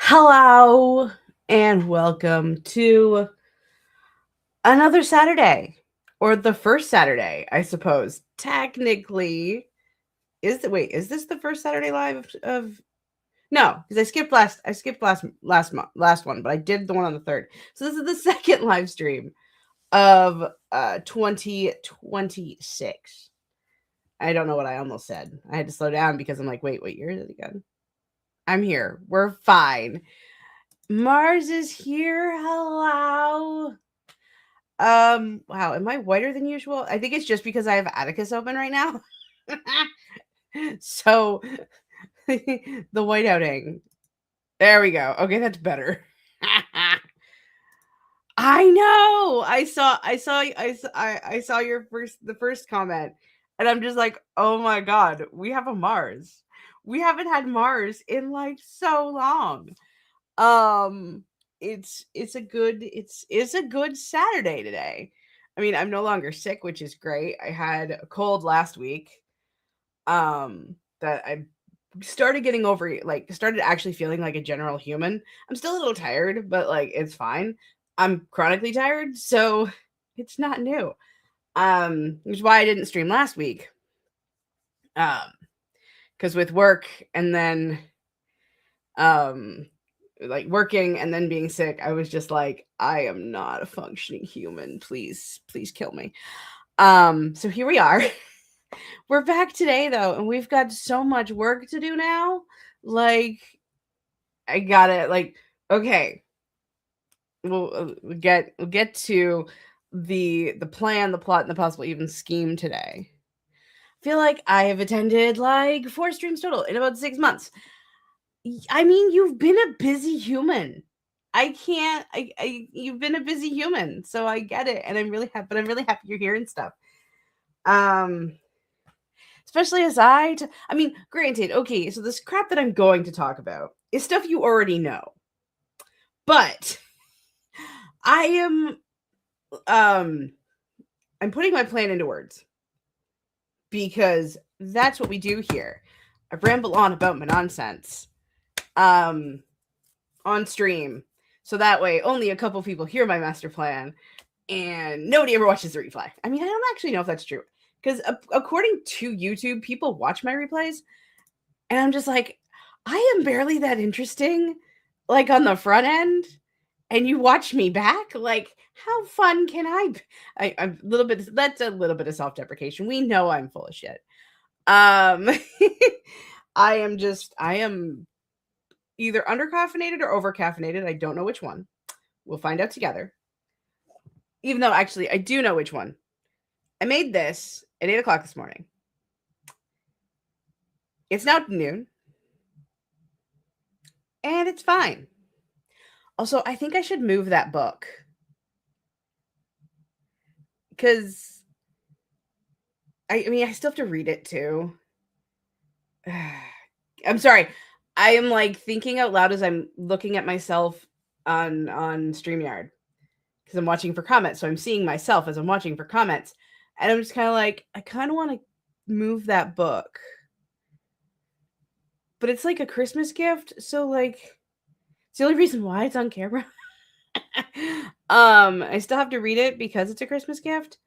Hello and welcome to another Saturday, or the first Saturday, I suppose. Technically, is this the first Saturday live of no, because I skipped last one, but I did the one on the 3rd. So this is the second live stream of 2026. I don't know what I almost said. I had to slow down because I'm like, wait, what year is it again? I'm here. We're fine. Mars is here. Hello. Wow, am I whiter than usual? I think it's just because I have Atticus open right now. So the whiteouting. There we go. Okay, that's better. I know. I saw the first comment, and I'm just like, oh my god, we have a Mars. We haven't had Mars in like so long. Um, it's a good Saturday today. I mean, I'm no longer sick, which is great. I had a cold last week. That I started getting over, like started actually feeling like a general human. I'm still a little tired, but like it's fine. I'm chronically tired, so it's not new. Which is why I didn't stream last week. Because with work and then like working and then being sick, I was just like, I am not a functioning human. Please kill me. So here we are. We're back today though, and we've got so much work to do now. Like, I got it. Like, okay, we'll get to the plan, the plot, and the possible even scheme today. I feel like I have attended like 4 streams total in about 6 months. I mean, you've been a busy human. I can't. You've been a busy human, so I get it, and I'm really happy. But I'm really happy you're hearing stuff. Um, especially as I mean, granted, okay, so this crap that I'm going to talk about is stuff you already know, but I am, I'm putting my plan into words because that's what we do here. I ramble on about my nonsense. On stream. So that way only a couple people hear my master plan and nobody ever watches the replay. I mean, I don't actually know if that's true because according to YouTube, people watch my replays and I'm just like, I am barely that interesting, like on the front end, and you watch me back. Like, how fun can I'm a little bit. That's a little bit of self-deprecation. We know I'm full of shit. I am either undercaffeinated or overcaffeinated. I don't know which one. We'll find out together. Even though, actually, I do know which one. I made this at 8 o'clock this morning. It's now noon. And it's fine. Also, I think I should move that book. Because, I mean, I still have to read it, too. I'm sorry. I am, like, thinking out loud as I'm looking at myself on StreamYard. Because I'm watching for comments. So I'm seeing myself as I'm watching for comments. And I'm just kind of like, I kind of want to move that book. But it's like a Christmas gift. So, like, it's the only reason why it's on camera. I still have to read it because it's a Christmas gift.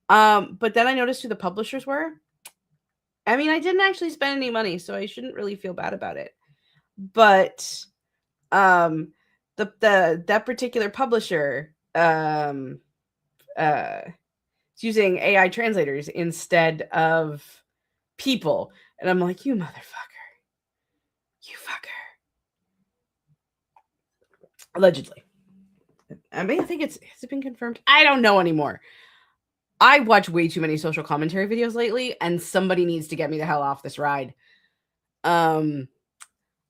But then I noticed who the publishers were. I mean, I didn't actually spend any money, so I shouldn't really feel bad about it. But that particular publisher is using AI translators instead of people. And I'm like, you motherfucker. You fucker. Allegedly. I mean, I think has it been confirmed? I don't know anymore. I watch way too many social commentary videos lately, and somebody needs to get me the hell off this ride. I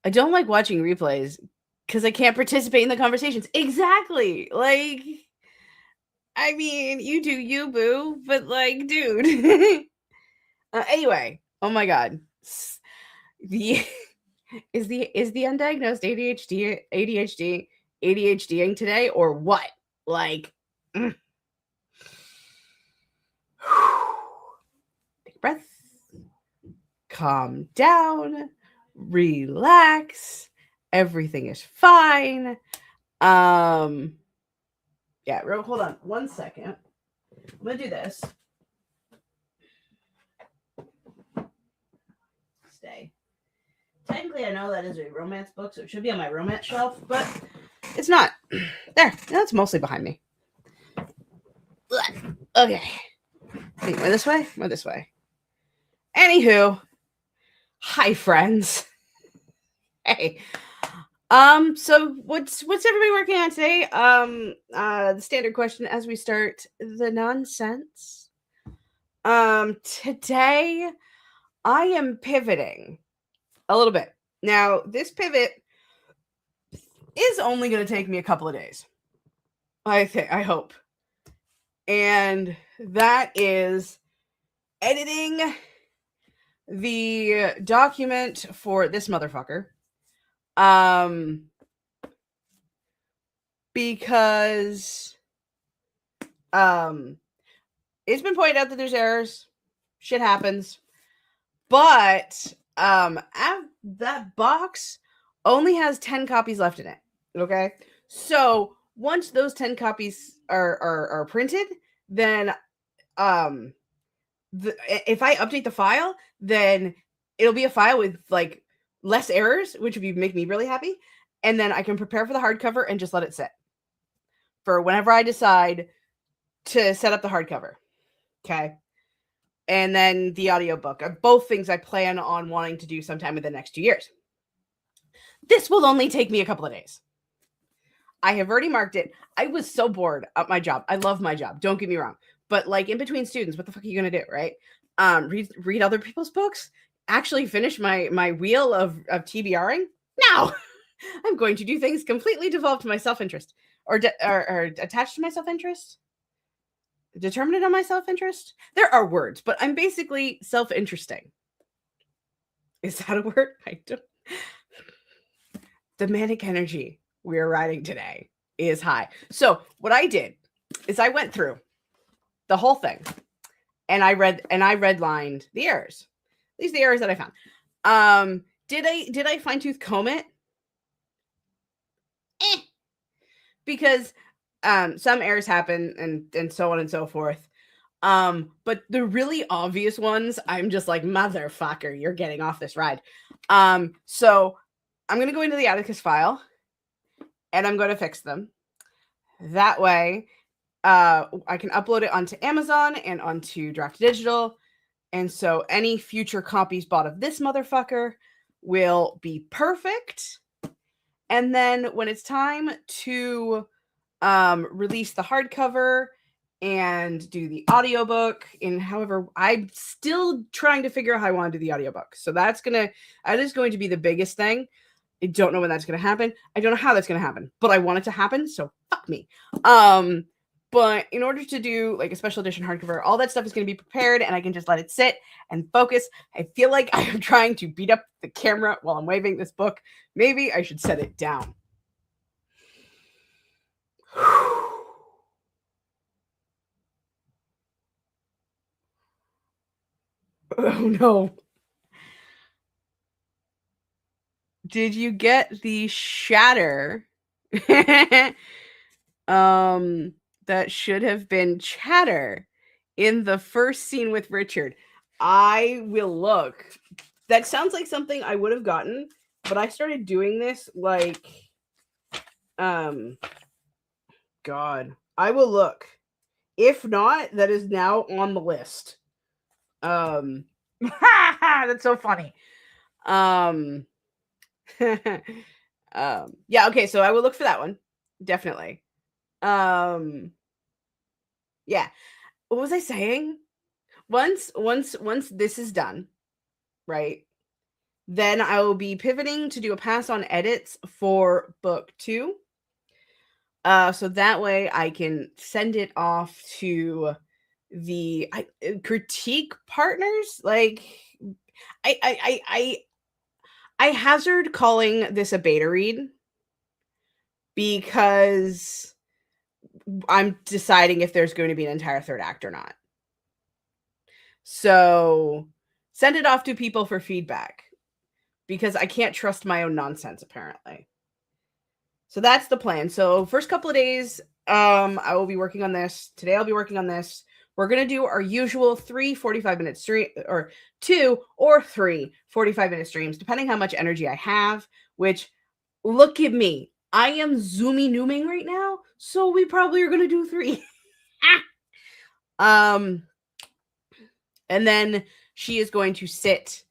don't like watching replays because I can't participate in the conversations. Exactly. Like, I mean, you do you, boo, but like, dude. Anyway, oh my god, the is the undiagnosed ADHDing today or what? Like, take a breath, calm down, relax, Everything is fine. Yeah, hold on 1 second. I'm gonna do this. Stay. Technically, I know that is a romance book, so it should be on my romance shelf, but it's not. There, that's mostly behind me. Okay. Wait, we're this way? We're this way. Anywho, hi friends. Hey. So what's everybody working on today? The standard question as we start the nonsense. Today I am pivoting a little bit. Now, this pivot is only going to take me a couple of days. I hope. And that is editing the document for this motherfucker. Because it's been pointed out that there's errors. Shit happens. But that box only has 10 copies left in it. Okay? So once those 10 copies are printed, then if I update the file, then it'll be a file with like less errors, which would make me really happy. And then I can prepare for the hardcover and just let it sit for whenever I decide to set up the hardcover. Okay. And then the audiobook. Both things I plan on wanting to do sometime in the next 2 years. This will only take me a couple of days. I have already marked it. I was so bored at my job. I love my job. Don't get me wrong. But like in between students, what the fuck are you going to do, right? Read other people's books? Actually finish my wheel of TBRing? No. I'm going to do things completely devolved to my self-interest or attached to my self-interest. Determined on my self-interest? There are words, but I'm basically self-interesting. Is that a word? I don't. The manic energy we are riding today is high. So what I did is I went through the whole thing and I redlined the errors. These are the errors that I found. Did I fine tooth comb it? Because some errors happen and so on and so forth. But the really obvious ones, I'm just like, motherfucker, you're getting off this ride. So I'm going to go into the Atticus file and I'm going to fix them. That way, I can upload it onto Amazon and onto Draft Digital. And so any future copies bought of this motherfucker will be perfect. And then when it's time to release the hardcover and do the audiobook, and however, I'm still trying to figure out how I want to do the audiobook. So that is going to be the biggest thing. I don't know when that's going to happen. I don't know how that's going to happen, but I want it to happen. So fuck me. But in order to do like a special edition hardcover, all that stuff is going to be prepared and I can just let it sit and focus. I feel like I am trying to beat up the camera while I'm waving this book. Maybe I should set it down. Oh no. Did you get the shatter? That should have been chatter in the first scene with Richard. I will look. That sounds like something I would have gotten, but I started doing this like God. I will look. If not, that is now on the list. That's so funny. Yeah, okay, so I will look for that one. Definitely. Yeah. What was I saying? Once this is done, right? Then I will be pivoting to do a pass on edits for book 2. So that way I can send it off to the critique partners. Like I hazard calling this a beta read because I'm deciding if there's going to be an entire third act or not. So send it off to people for feedback because I can't trust my own nonsense, apparently. So that's the plan. So first couple of days, I will be working on this. Today I'll be working on this. We're going to do our usual 3 45-minute stream, or 2 or 3 45-minute streams, depending how much energy I have, which, look at me. I am zoomy nooming right now, so we probably are going to do 3. And then she is going to sit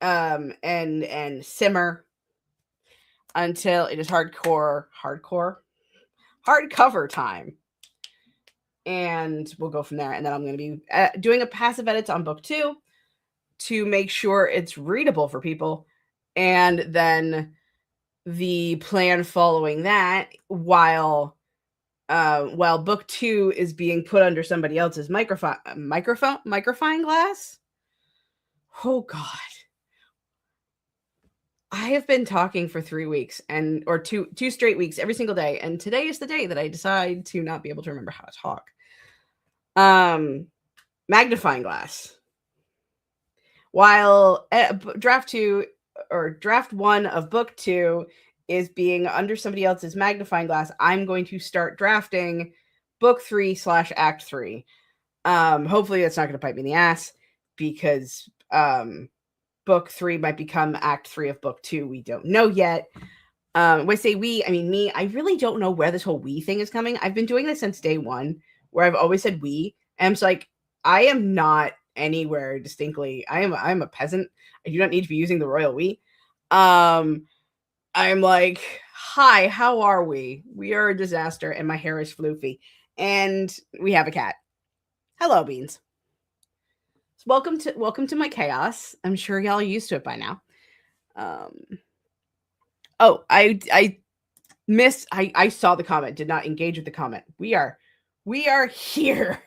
and simmer until it is hardcover time, and we'll go from there. And then I'm going to be doing a passive edits on book 2 to make sure it's readable for people, and then the plan following that, while book 2 is being put under somebody else's microphone glass. Oh God. I have been talking for 3 weeks or two straight weeks every single day. And today is the day that I decide to not be able to remember how to talk. Magnifying glass. While draft 1 of book 2 is being under somebody else's magnifying glass, I'm going to start drafting book 3/act 3. Hopefully that's not going to bite me in the ass, because book 3 might become act 3 of book 2. We don't know yet. When I say we, I mean me. I really don't know where this whole we thing is coming. I've been doing this since day 1, where I've always said we. And it's like, I am not anywhere distinctly. I'm a peasant. I do not need to be using the royal we. I'm like, hi, how are we? We are a disaster, and my hair is floofy, and we have a cat. Hello, Beans. Welcome to my chaos. I'm sure y'all are used to it by now. Oh, I missed. I saw the comment. Did not engage with the comment. We are here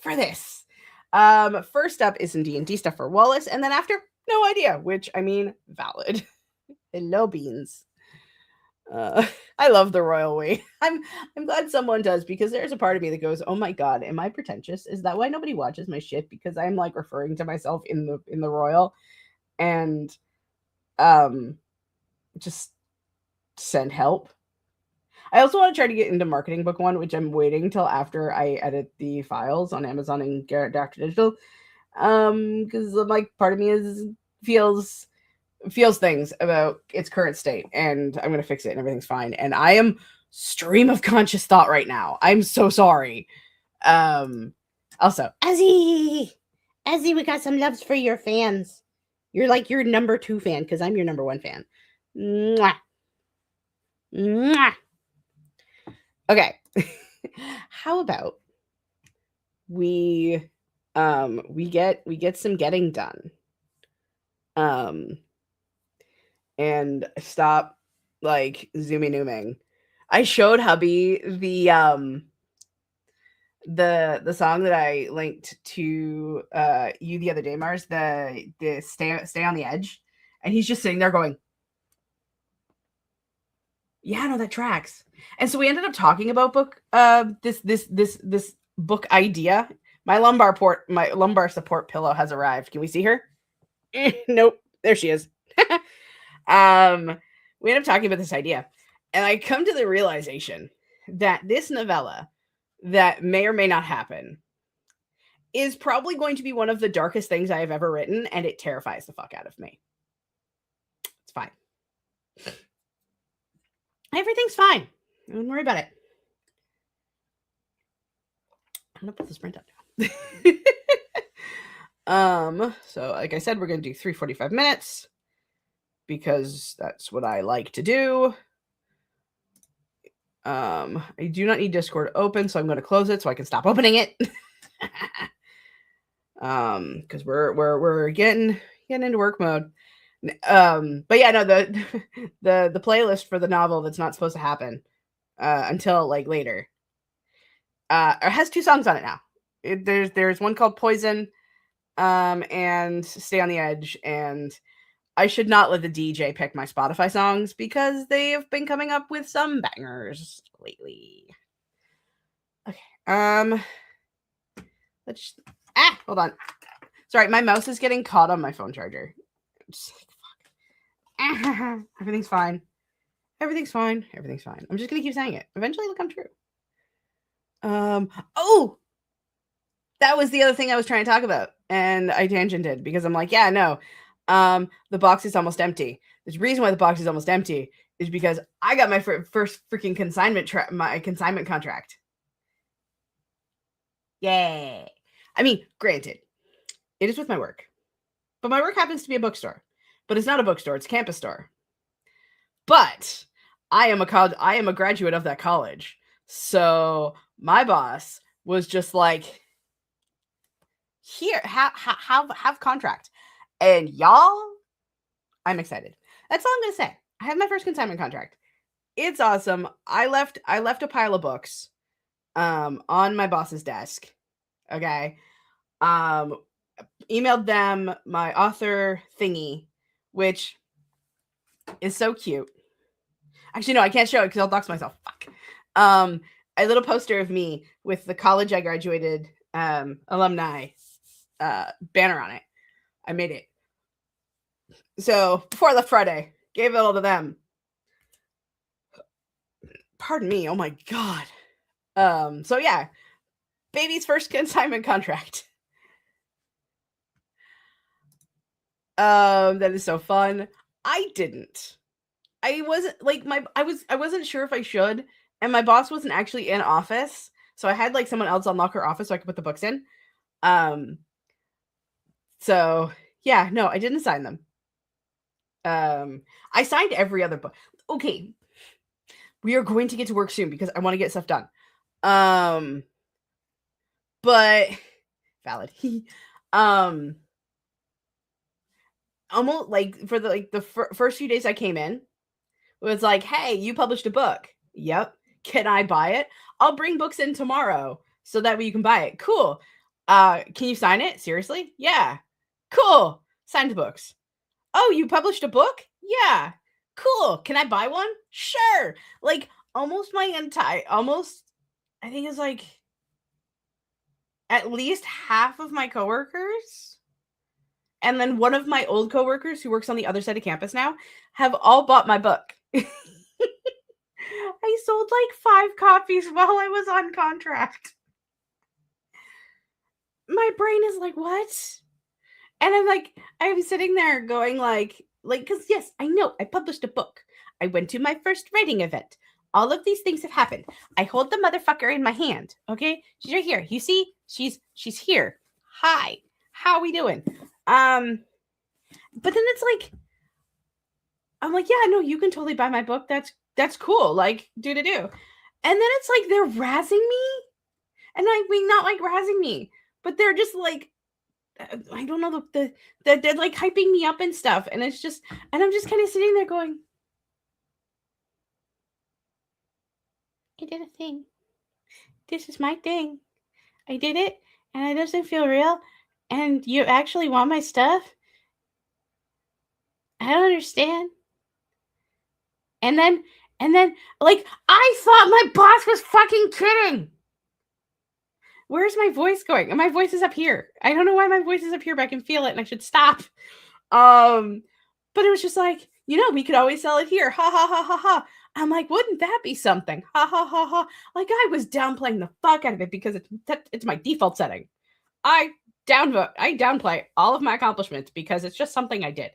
for this. First up is some D&D stuff for Wallace, and then after, no idea. Which, I mean, valid. Hello, Beans. I love the royal way. I'm glad someone does, because there's a part of me that goes, oh my God, am I pretentious? Is that why nobody watches my shit? Because I'm like referring to myself in the royal, and just send help. I also want to try to get into marketing book 1, which I'm waiting till after I edit the files on Amazon and Dr. Digital. Because like part of me feels things about its current state, and I'm going to fix it and everything's fine. And I am stream of conscious thought right now. I'm so sorry. Also, Ezzy, we got some loves for your fans. You're like your number 2 fan, because I'm your number 1 fan. Mwah. Mwah. Okay. How about we get some getting done. And stop like zooming nooming. I showed hubby the song that I linked to you the other day, Mars, the stay on the edge, and he's just sitting there going, yeah, no, that tracks. And so we ended up talking about book this book idea. My lumbar support pillow has arrived. Can we see her? Nope, there she is. We ended up talking about this idea, and I come to the realization that this novella, that may or may not happen, is probably going to be one of the darkest things I have ever written, and it terrifies the fuck out of me. It's fine. Everything's fine. Don't worry about it. I'm gonna put this print up now. So like I said, we're gonna do 3 45 minutes, because that's what I like to do. I do not need Discord open, so I'm going to close it so I can stop opening it. Because we're getting into work mode. But yeah, no, the playlist for the novel that's not supposed to happen until like later. It has 2 songs on it now. There's one called Poison, and Stay on the Edge, and I should not let the DJ pick my Spotify songs, because they have been coming up with some bangers lately. Okay. Hold on. Sorry, my mouse is getting caught on my phone charger. Just like, fuck. Everything's fine. Everything's fine. Everything's fine. I'm just gonna keep saying it. Eventually it'll come true. Oh, that was the other thing I was trying to talk about. And I tangented because I'm like, yeah, no. The box is almost empty. The reason why the box is almost empty is because I got my first freaking my consignment contract. Yay. I mean, granted, it is with my work. But my work happens to be a bookstore. But it's not a bookstore, it's a campus store. But I am a graduate of that college. So my boss was just like, here, have contract. And y'all, I'm excited. That's all I'm gonna say. I have my first consignment contract. It's awesome. I left a pile of books on my boss's desk. Okay. Emailed them my author thingy, which is so cute. Actually, no, I can't show it because I'll dox myself. Fuck. A little poster of me with the college I graduated alumni banner on it. I made it. So before I left Friday, gave it all to them. Pardon me. Oh my god. So yeah, baby's first consignment contract. That is so fun. I didn't. I wasn't like I wasn't sure if I should, and my boss wasn't actually in office, so I had like someone else unlock her office so I could put the books in. So yeah, no, I didn't sign them. I signed every other book. Okay, we are going to get to work soon because I want to get stuff done. But valid. Almost like for the first few days I came in, it was like, hey, you published a book. Yep. Can I buy it? I'll bring books in tomorrow so that way you can buy it. Cool. Can you sign it? Seriously? Yeah. Cool. Signed the books. Oh, you published a book? Yeah. Cool. Can I buy one? Sure. Like almost I think it's like at least half of my coworkers and then one of my old coworkers who works on the other side of campus now have all bought my book. I sold like 5 copies while I was on contract. My brain is like, what? And I'm sitting there going like, because yes, I know I published a book. I went to my first writing event. All of these things have happened. I hold the motherfucker in my hand. Okay, she's right here. You see, she's here. Hi, how we doing? But then it's like, I'm like, yeah, no, you can totally buy my book. That's cool. Like, do. And then it's like they're razzing me, and I mean, not like razzing me, but they're just like, I don't know, they're like hyping me up and stuff, and it's just, and I'm just kind of sitting there going, I did a thing. This is my thing. I did it, and it doesn't feel real, and you actually want my stuff? I don't understand. And then, like, I thought my boss was fucking kidding. Where's my voice going? And my voice is up here. I don't know why my voice is up here, but I can feel it, and I should stop. But it was just like, we could always sell it here. Ha ha ha ha ha. I'm like, wouldn't that be something? Ha ha ha ha. Like, I was downplaying the fuck out of it because it's my default setting. I downplay all of my accomplishments because it's just something I did.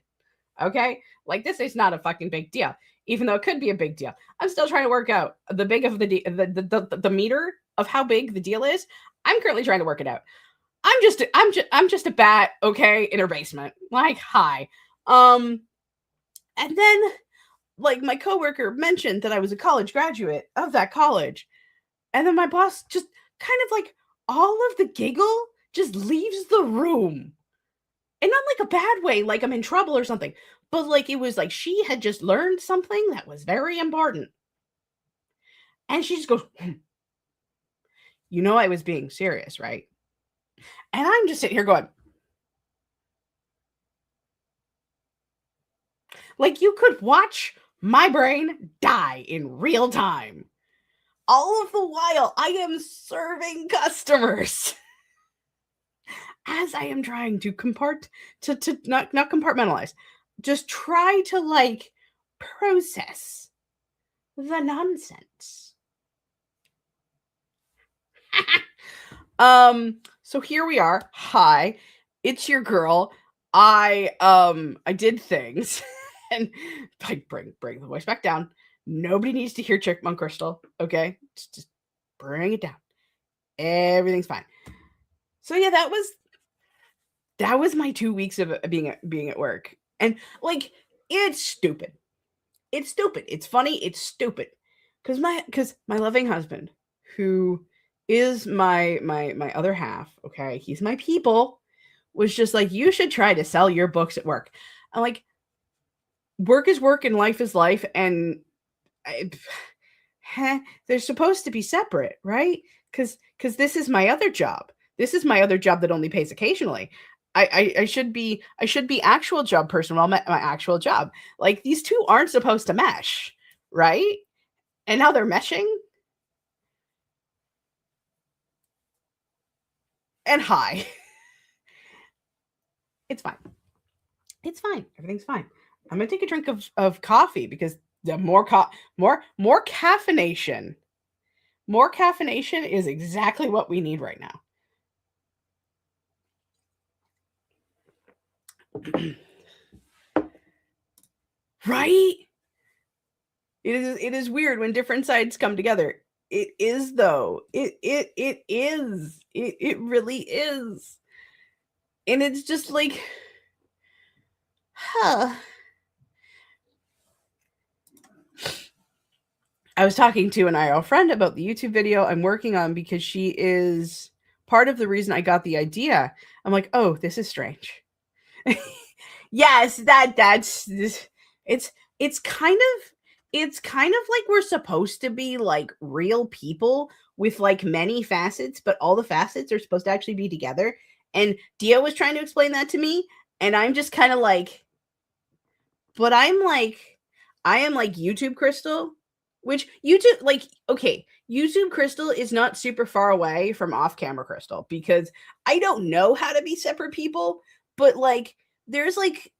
Okay? Like, this is not a fucking big deal, even though it could be a big deal. I'm still trying to work out the big of the meter of how big the deal is. I'm currently trying to work it out. I'm just a bat, okay, in her basement. Like, hi. And then, like, my coworker mentioned that I was a college graduate of that college. And then my boss just kind of like all of the giggle just leaves the room. And not like a bad way, like I'm in trouble or something. But like it was like she had just learned something that was very important. And she just goes, I was being serious, right? And I'm just sitting here going, like, you could watch my brain die in real time. All of the while, I am serving customers as I am trying to not compartmentalize, just try to like process the nonsense. So here we are. Hi, it's your girl. I did things and like bring the voice back down. Nobody needs to hear Chickmunk Crystal, okay? Just bring it down. Everything's fine. So yeah, that was my 2 weeks of being at work. And like it's stupid. It's stupid. It's funny, it's stupid. Cuz my loving husband, who is my other half, okay? He's my people, was just like, "You should try to sell your books at work." I'm like, "Work is work and life is life, and they're supposed to be separate, right? Because this is my other job. This is my other job that only pays occasionally. I should be actual job person while my actual job. Like these two aren't supposed to mesh, right? And now they're meshing. And hi, it's fine. It's fine. Everything's fine. I'm gonna take a drink of coffee because the more caffeination. More caffeination is exactly what we need right now. Right? It is weird when different sides come together. It is though. It is. It really is. And it's just like huh. I was talking to an IRL friend about the YouTube video I'm working on because she is part of the reason I got the idea. I'm like, "Oh, this is strange." Yes, that's it's kind of like we're supposed to be like real people with like many facets, but all the facets are supposed to actually be together. And Dia was trying to explain that to me, and I'm just kind of like, but I am like YouTube Crystal, which YouTube like okay, YouTube Crystal is not super far away from off camera Crystal because I don't know how to be separate people, but like there's like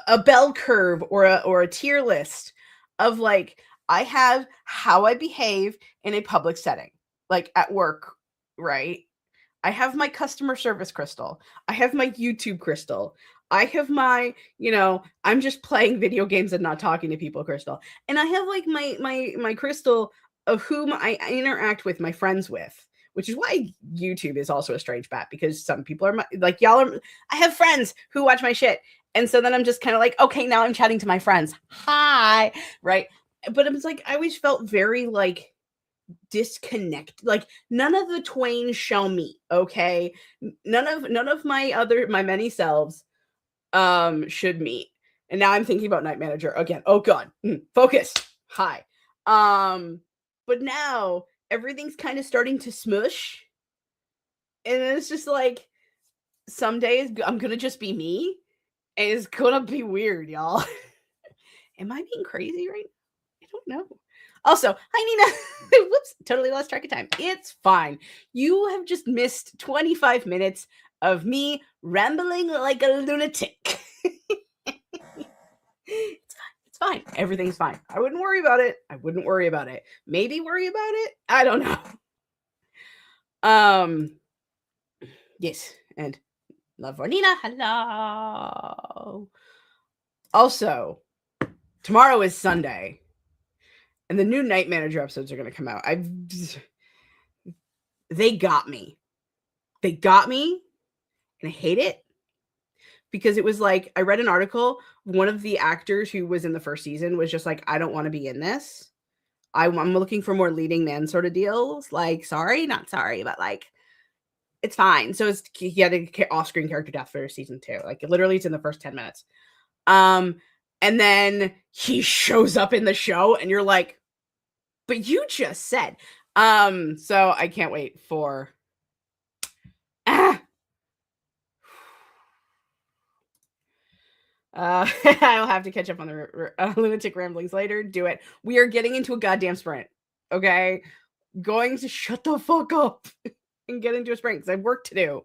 a bell curve or a tier list of like I have how I behave in a public setting, like at work, right? I have my customer service Crystal. I have my YouTube Crystal. I have my, I'm just playing video games and not talking to people Crystal. And I have like my Crystal of whom I interact with, my friends with, which is why YouTube is also a strange bet because some people are like y'all are. I have friends who watch my shit, and so then I'm just kind of like, okay, now I'm chatting to my friends. Hi, right? But it was like I always felt very like disconnect, like none of the twain shall meet, okay? None of my many selves should meet. And now I'm thinking about Night Manager again. Oh god. Focus. Hi. But now everything's kind of starting to smush, and it's just like some days I'm gonna just be me, and it's gonna be weird, y'all. Am I being crazy right now? I don't know. Also, hi Nina. Whoops, totally lost track of time. It's fine. You have just missed 25 minutes of me rambling like a lunatic. It's fine. It's fine. Everything's fine. I wouldn't worry about it. Maybe worry about it. I don't know. Yes, and love for Nina. Hello. Also, tomorrow is Sunday. And the new Night Manager episodes are going to come out. They got me. And I hate it because it was like I read an article. One of the actors who was in the first season was just like, I don't want to be in this. I'm looking for more leading man sort of deals. Like, sorry, not sorry, but like, it's fine. So he had an off-screen character death for season 2. Like, literally, it's in the first 10 minutes. And then he shows up in the show, and you're like, but you just said. So I can't wait for I'll have to catch up on the lunatic ramblings later. Do it. We are getting into a goddamn sprint. Okay? Going to shut the fuck up and get into a sprint because I have work to do.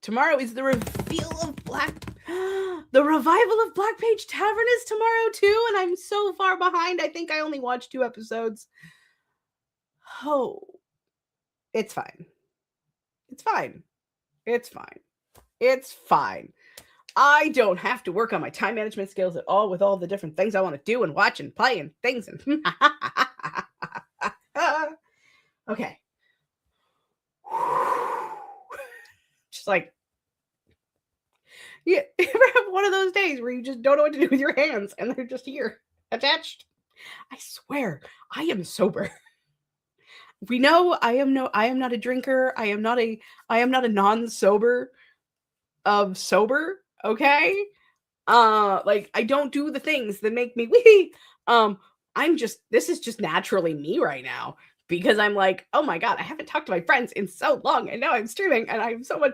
Tomorrow is the reveal of Black. The revival of Black Page Tavern is tomorrow too, and I'm so far behind. I think I only watched 2 episodes. Oh, it's fine. It's fine. It's fine. It's fine. I don't have to work on my time management skills at all with all the different things I want to do and watch and play and things. And okay. Just like, you ever have one of those days where you just don't know what to do with your hands and they're just here attached? I swear, I am sober. We know I am not a drinker. I am not a non-sober of sober, okay? Like I don't do the things that make me wee. This is just naturally me right now because I'm like, oh my god, I haven't talked to my friends in so long, and now I'm streaming, and I have so much.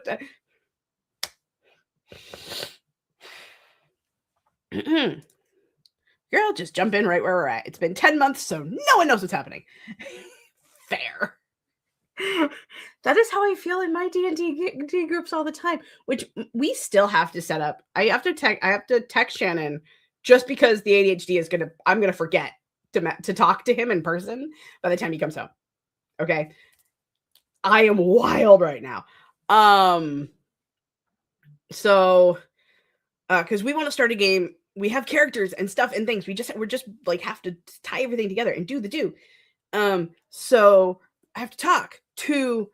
Girl, just jump in right where we're at. It's been 10 months, so no one knows what's happening. Fair. That is how I feel in my D&D groups all the time, which we still have to set up. I have to text Shannon just because the ADHD is I'm going to forget to talk to him in person by the time he comes home. Okay. I am wild right now. So, cause we want to start a game. We have characters and stuff and things. We're just like have to tie everything together and do the do. So I have to talk to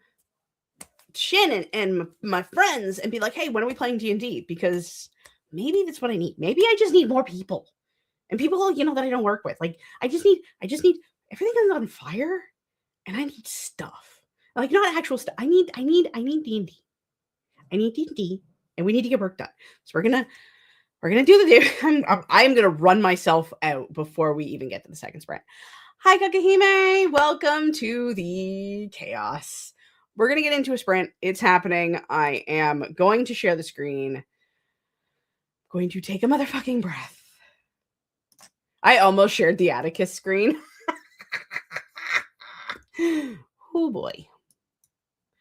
Shannon and my friends and be like, hey, when are we playing D&D? Because maybe that's what I need. Maybe I just need more people and people, that I don't work with. Like, I just need everything is on fire and I need stuff. Like, not actual stuff. I need D&D. I need D&D and we need to get work done. So we're going to do the do. I'm going to run myself out before we even get to the second sprint. Hi, Kakahime. Welcome to the chaos. We're going to get into a sprint. It's happening. I am going to share the screen. Going to take a motherfucking breath. I almost shared the Atticus screen. Oh boy.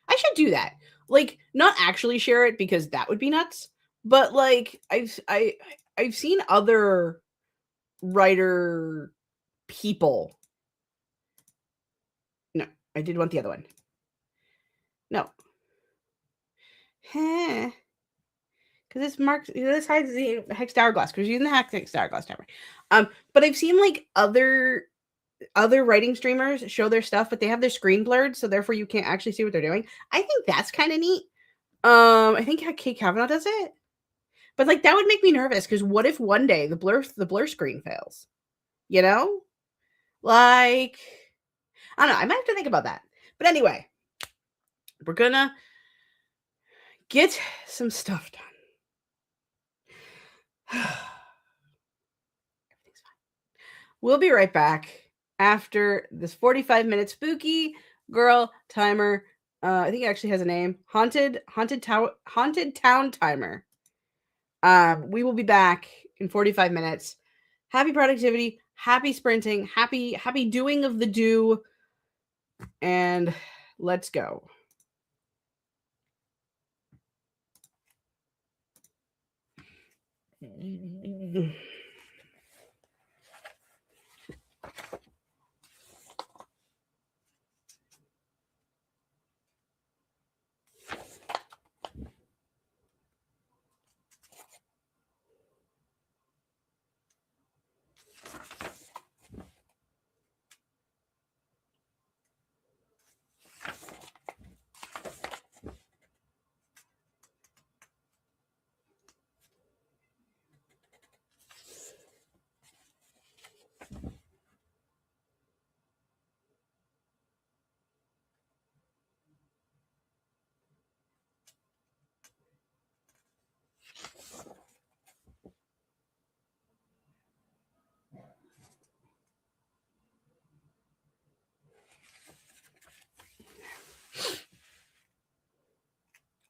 I should do that. Like, not actually share it because that would be nuts. But like, I've seen other writer people. No, I did want the other one. No. Because this hides the hexed hourglass because you're using the hexed hourglass timer. But I've seen like other writing streamers show their stuff, but they have their screen blurred, so therefore you can't actually see what they're doing. I think that's kind of neat. I think Kate Kavanaugh does it, but like that would make me nervous because what if one day the blur screen fails? Like I don't know. I might have to think about that. But anyway, we're gonna get some stuff done. Everything's fine. We'll be right back after this 45-minute spooky girl timer. I think it actually has a name. Haunted Town timer. We will be back in 45 minutes. Happy productivity, happy sprinting, happy doing of the do, and let's go.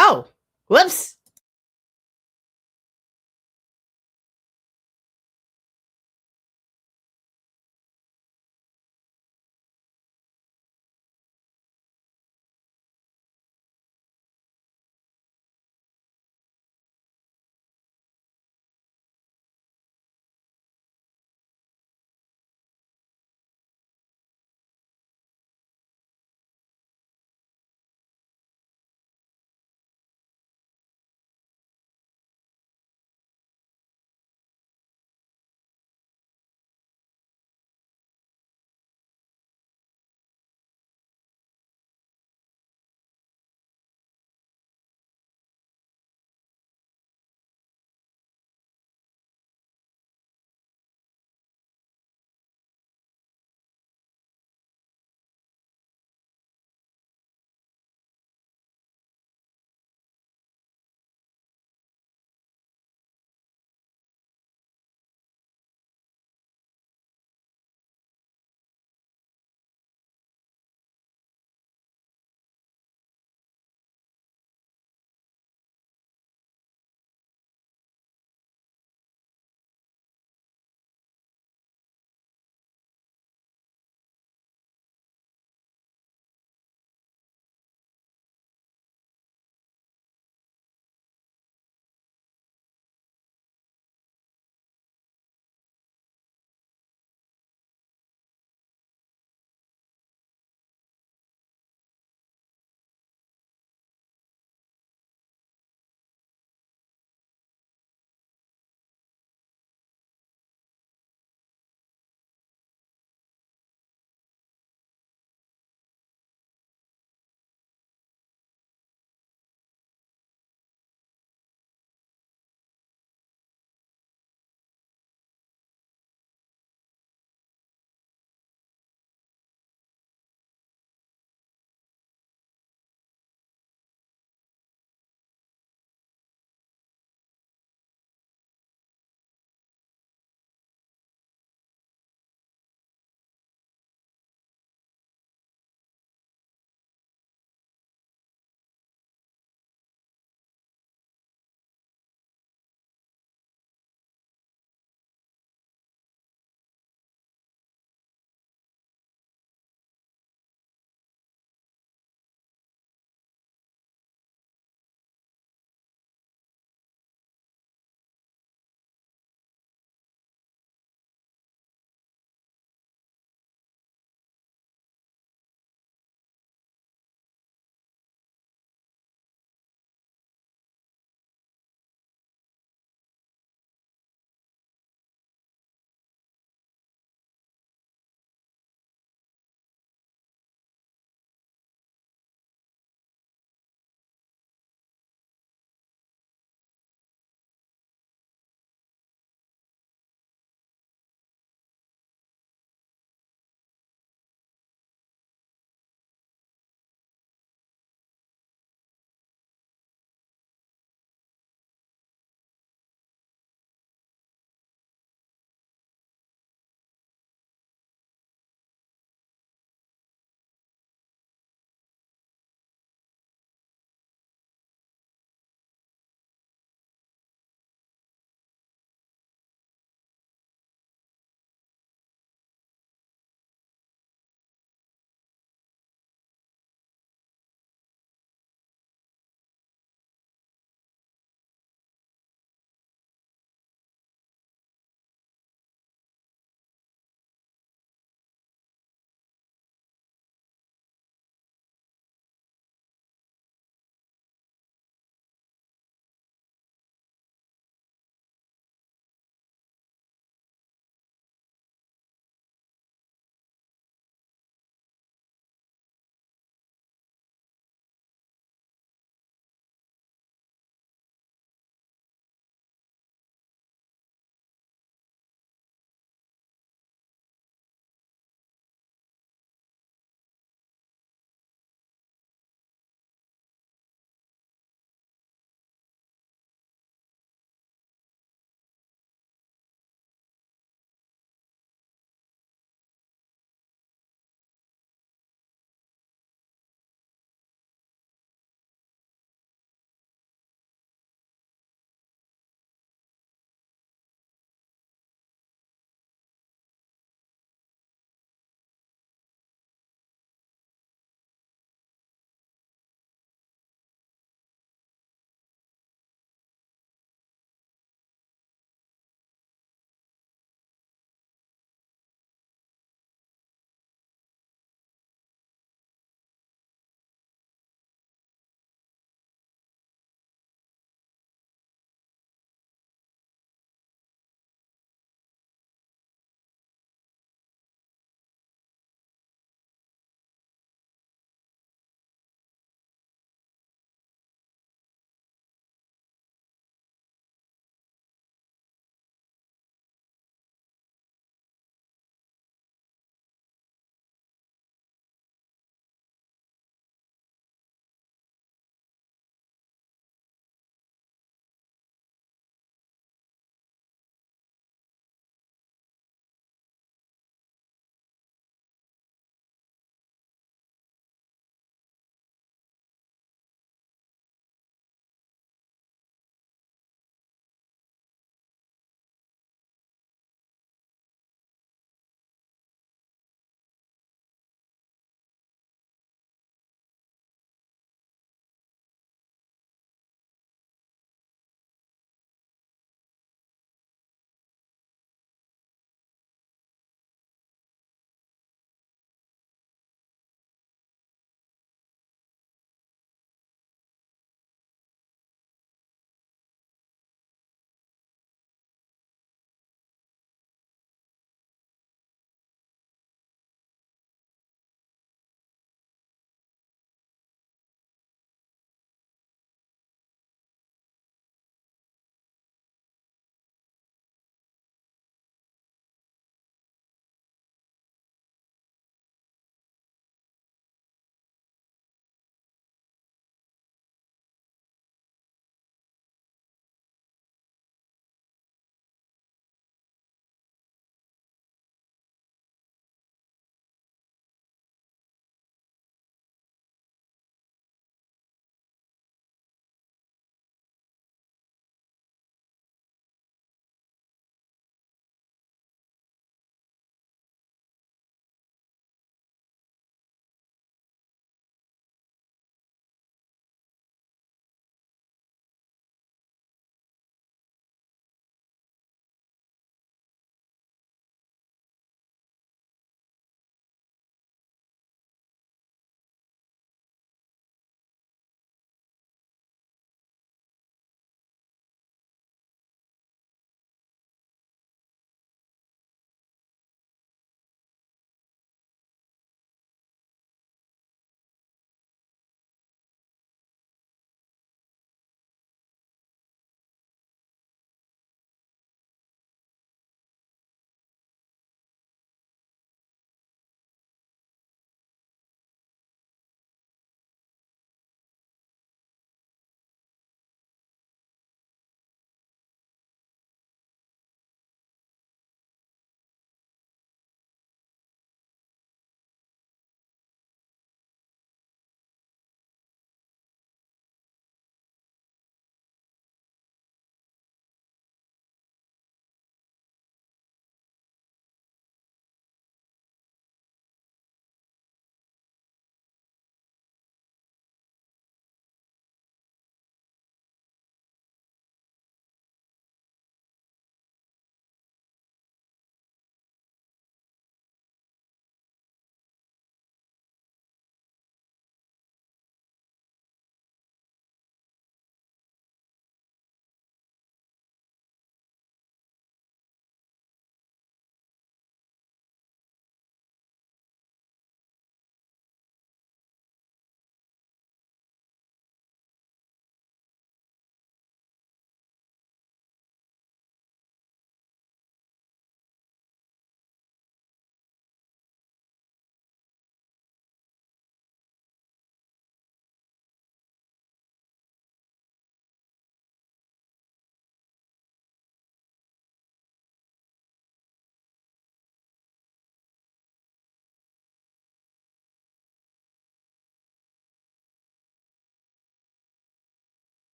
Oh, whoops.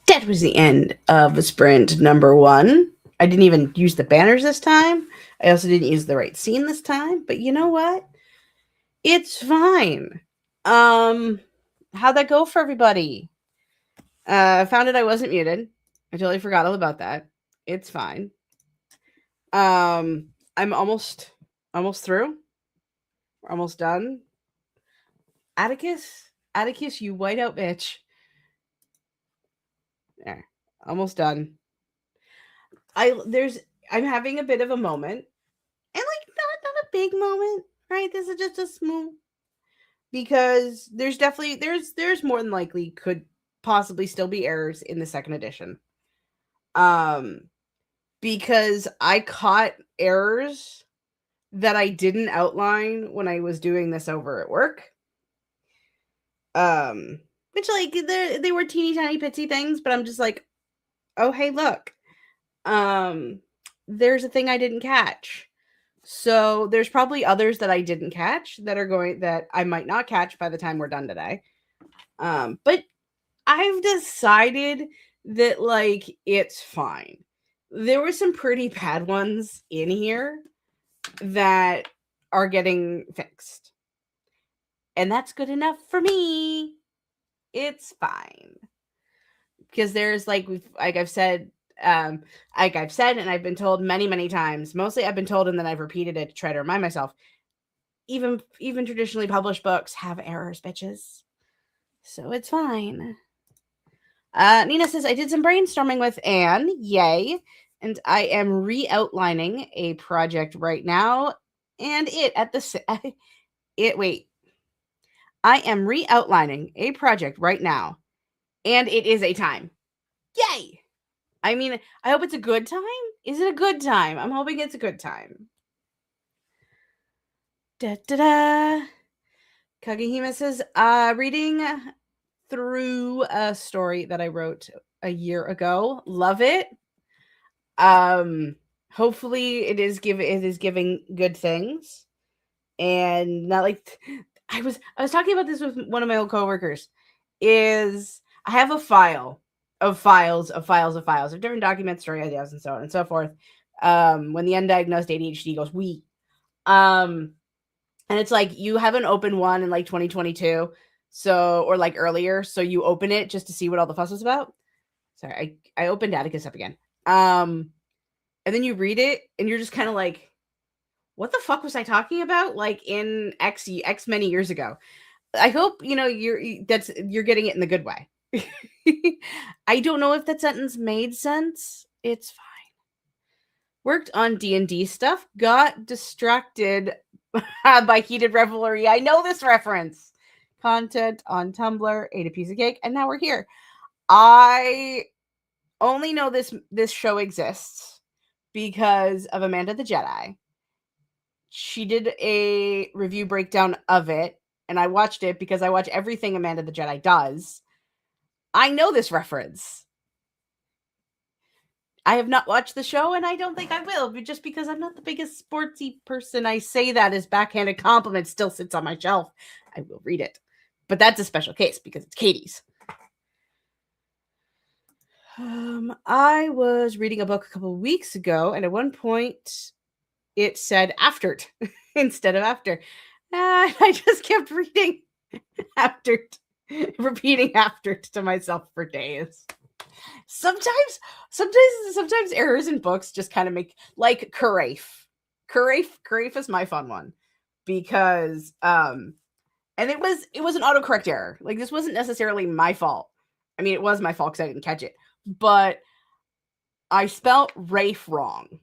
That was the end of sprint number 1. I didn't even use the banners this time. I also didn't use the right scene this time, but you know what? It's fine. How'd that go for everybody? Found it I wasn't muted. I totally forgot all about that. It's fine. I'm almost through. We're almost done. Atticus, you whiteout bitch. There, almost done. I'm having a bit of a moment, and like not a big moment, right? This is just a small, because there's definitely there's more than likely could possibly still be errors in the second edition. Because I caught errors that I didn't outline when I was doing this over at work. Which like they were teeny tiny pitsy things, but I'm just like, oh hey look, there's a thing I didn't catch. So there's probably others that I didn't catch that I might not catch by the time we're done today. But I've decided that like it's fine. There were some pretty bad ones in here that are getting fixed. And that's good enough for me. It's fine. Because there's like I've said, and I've been told many times, mostly I've been told and then I've repeated it to try to remind myself, even traditionally published books have errors, bitches. So it's fine. Nina says, I did some brainstorming with Anne. Yay. And I am re-outlining a project right now. And I am re-outlining a project right now. And it is a time. Yay. I mean, I hope it's a good time. Is it a good time? I'm hoping it's a good time. Da-da-da. Kagehima says, reading through a story that I wrote a year ago. Love it. Hopefully it is giving good things. And not like I was talking about this with one of my old coworkers. Is I have a file of files of different documents, story ideas, and so on and so forth. When the undiagnosed ADHD goes wee. And it's like you haven't opened one in like 2022, so or like earlier, so you open it just to see what all the fuss was about. Sorry, I opened Atticus up again. And then you read it, and you're just kind of like, what the fuck was I talking about? Like in X many years ago. I hope you're getting it in the good way. I don't know if that sentence made sense. It's fine. Worked on D&D stuff. Got distracted by heated revelry. I know this reference. Content on Tumblr. Ate a piece of cake, and now we're here. I only know this show exists because of Amanda the Jedi. She did a review breakdown of it, and I watched it because I watch everything Amanda the Jedi does. I know this reference. I have not watched the show, and I don't think I will, but just because I'm not the biggest sportsy person, I say that as backhanded compliment still sits on my shelf. I will read it. But that's a special case because it's Katie's. I was reading a book a couple of weeks ago, and at one point it said aftered instead of after. I just kept reading aftered, repeating aftered to myself for days. Sometimes errors in books just kind of make, like Carafe. Carafe is my fun one because and it was an autocorrect error. Like this wasn't necessarily my fault. I mean, it was my fault because I didn't catch it, but I spelt Rafe wrong.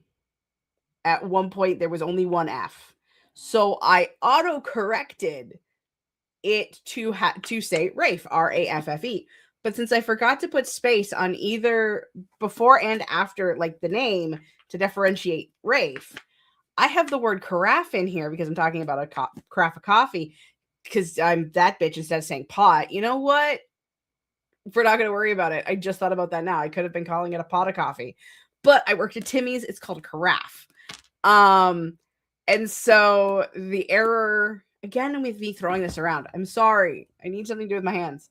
At one point, there was only one F, so I auto-corrected it to say Rafe, Raffe. But since I forgot to put space on either before and after, like the name, to differentiate Rafe, I have the word carafe in here because I'm talking about a carafe of coffee. Because I'm that bitch instead of saying pot. You know what? We're not going to worry about it. I just thought about that now. I could have been calling it a pot of coffee, but I worked at Timmy's. It's called a carafe. And so the error, again, with me throwing this around, I'm sorry. I need something to do with my hands.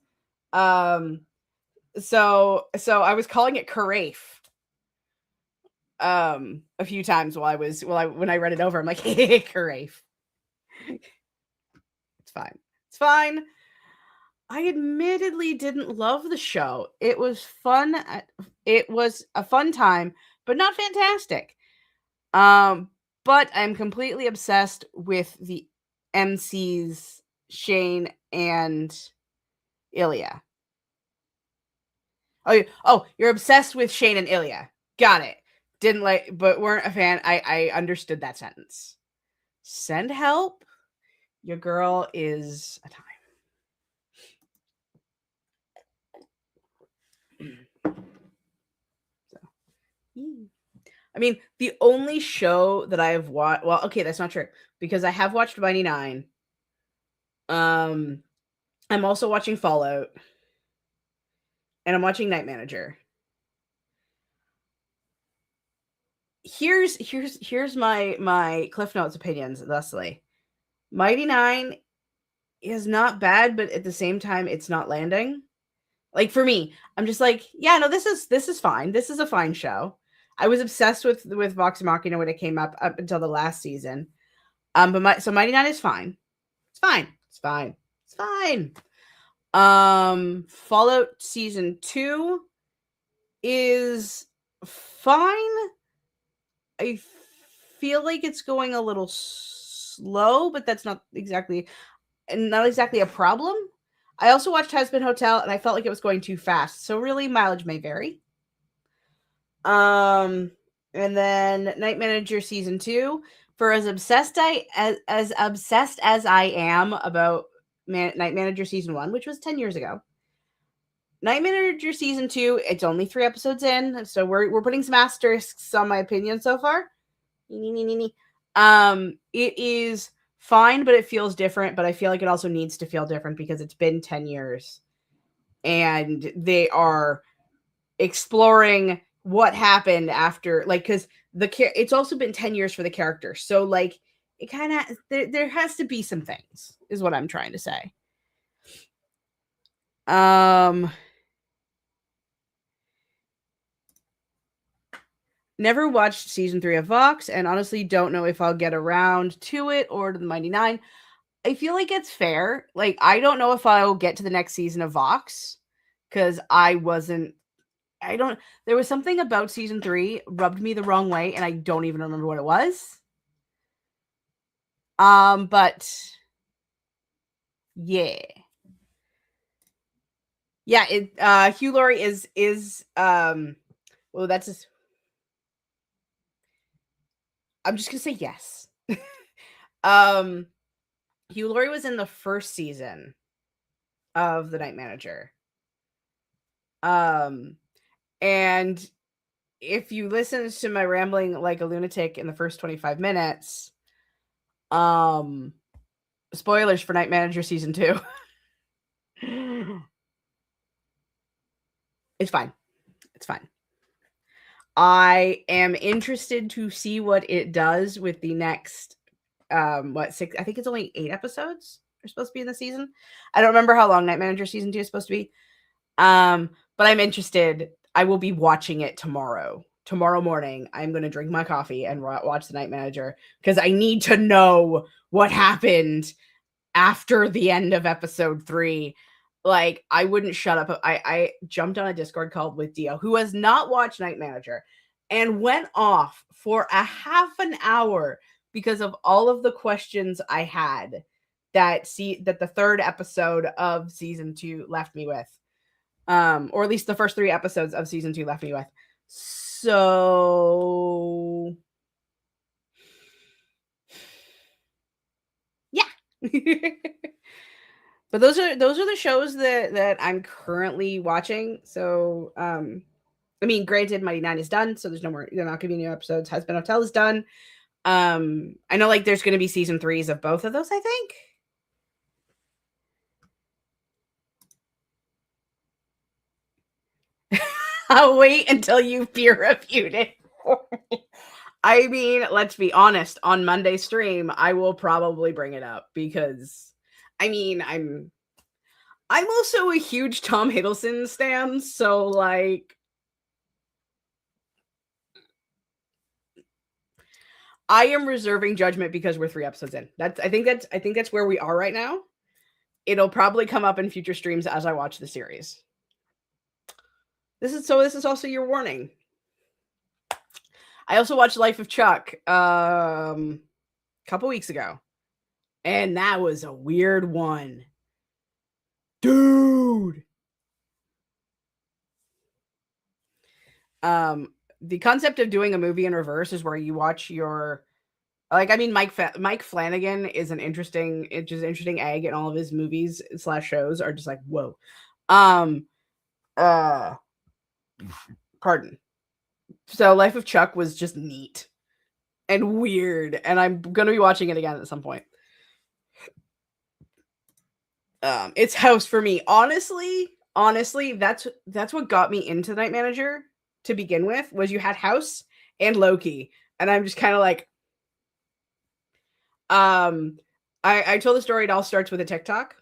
So I was calling it Carafe a few times when I read it over. I'm like, hey, Carafe. It's fine. It's fine. I admittedly didn't love the show. It was fun. It was a fun time, but not fantastic. Um, but I'm completely obsessed with the MCs Shane and Ilya. Oh, you're obsessed with Shane and Ilya. Got it. Didn't like, but weren't a fan. I understood that sentence. Send help. Your girl is a time. So, I mean, the only show that I have watched. Well, okay, that's not true because I have watched Mighty Nine. I'm also watching Fallout, and I'm watching Night Manager. Here's my Cliff Notes opinions. Thusly, Mighty Nine is not bad, but at the same time, it's not landing. Like for me, I'm just like, yeah, no, this is fine. This is a fine show. I was obsessed with Vox Machina when it came up until the last season. But Mighty Nine is fine. It's fine. It's fine. It's fine. Fallout season 2 is fine. I feel like it's going a little slow, but that's not exactly a problem. I also watched Husband Hotel and I felt like it was going too fast. So really mileage may vary. And then Night Manager season 2, for as obsessed as I am about Night Manager season 1, which was 10 years ago. Night Manager season 2, it's only 3 episodes in, so we're putting some asterisks on my opinion so far. It is fine, but it feels different, but I feel like it also needs to feel different because it's been 10 years and they are exploring what happened after, like, because it's also been 10 years for the character, so like it kind of there has to be some things is what I'm trying to say. Never watched season 3 of Vox and honestly don't know if I'll get around to it or to the Mighty Nine. I feel like it's fair. Like, I don't know if I'll get to the next season of Vox because there was something about season 3 rubbed me the wrong way and I don't even remember what it was. But yeah. Yeah, Hugh Laurie is well, that's just, I'm just gonna say yes. Hugh Laurie was in the first season of The Night Manager. And if you listen to my rambling like a lunatic in the first 25 minutes, spoilers for Night Manager season 2. It's fine. It's fine. I am interested to see what it does with the next six, I think it's only 8 episodes are supposed to be in the season. I don't remember how long Night Manager season 2 is supposed to be. But I'm interested. I will be watching it tomorrow. Tomorrow morning, I'm going to drink my coffee and watch The Night Manager because I need to know what happened after the end of episode 3. Like, I wouldn't shut up. I jumped on a Discord call with Dio, who has not watched Night Manager, and went off for a half an hour because of all of the questions I had that the third episode of season 2 left me with. Or at least the first 3 episodes of season 2 left me with. So yeah. But those are the shows that I'm currently watching. So I mean, granted, Mighty Nine is done, so there's no more. They're not going to be new episodes. Husband Hotel is done. I know like there's going to be season 3s of both of those. I think. I'll wait until you peer reviewed it. I mean, let's be honest. On Monday's stream, I will probably bring it up because, I mean, I'm also a huge Tom Hiddleston stan, so like I am reserving judgment because we're 3 episodes in. I think that's where we are right now. It'll probably come up in future streams as I watch the series. This is also your warning. I also watched Life of Chuck a couple weeks ago. And that was a weird one. Dude. The concept of doing a movie in reverse is where you watch your Mike Flanagan is an interesting egg, and all of his movies / shows are just like, whoa. Uh Pardon. So Life of Chuck was just neat and weird, and I'm gonna be watching it again at some point. It's house for me. Honestly, that's what got me into Night Manager to begin with, was you had House and Loki, and I'm just kind of like, I told the story. It all starts with a TikTok,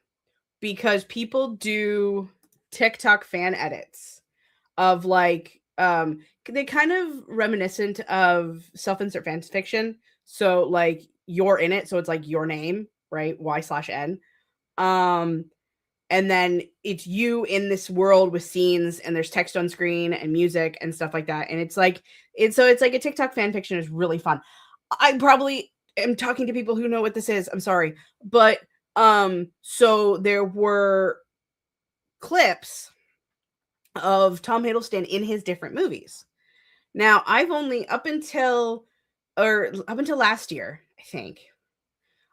because people do TikTok fan edits of like, they kind of reminiscent of self-insert fan fiction. So like you're in it, so it's like your name, right? Y/N. And then it's you in this world with scenes, and there's text on screen and music and stuff like that. And it's like it's like a TikTok fan fiction is really fun. I probably am talking to people who know what this is. I'm sorry. But so there were clips of Tom Hiddleston in his different movies. Now, I've only up until last year, I think,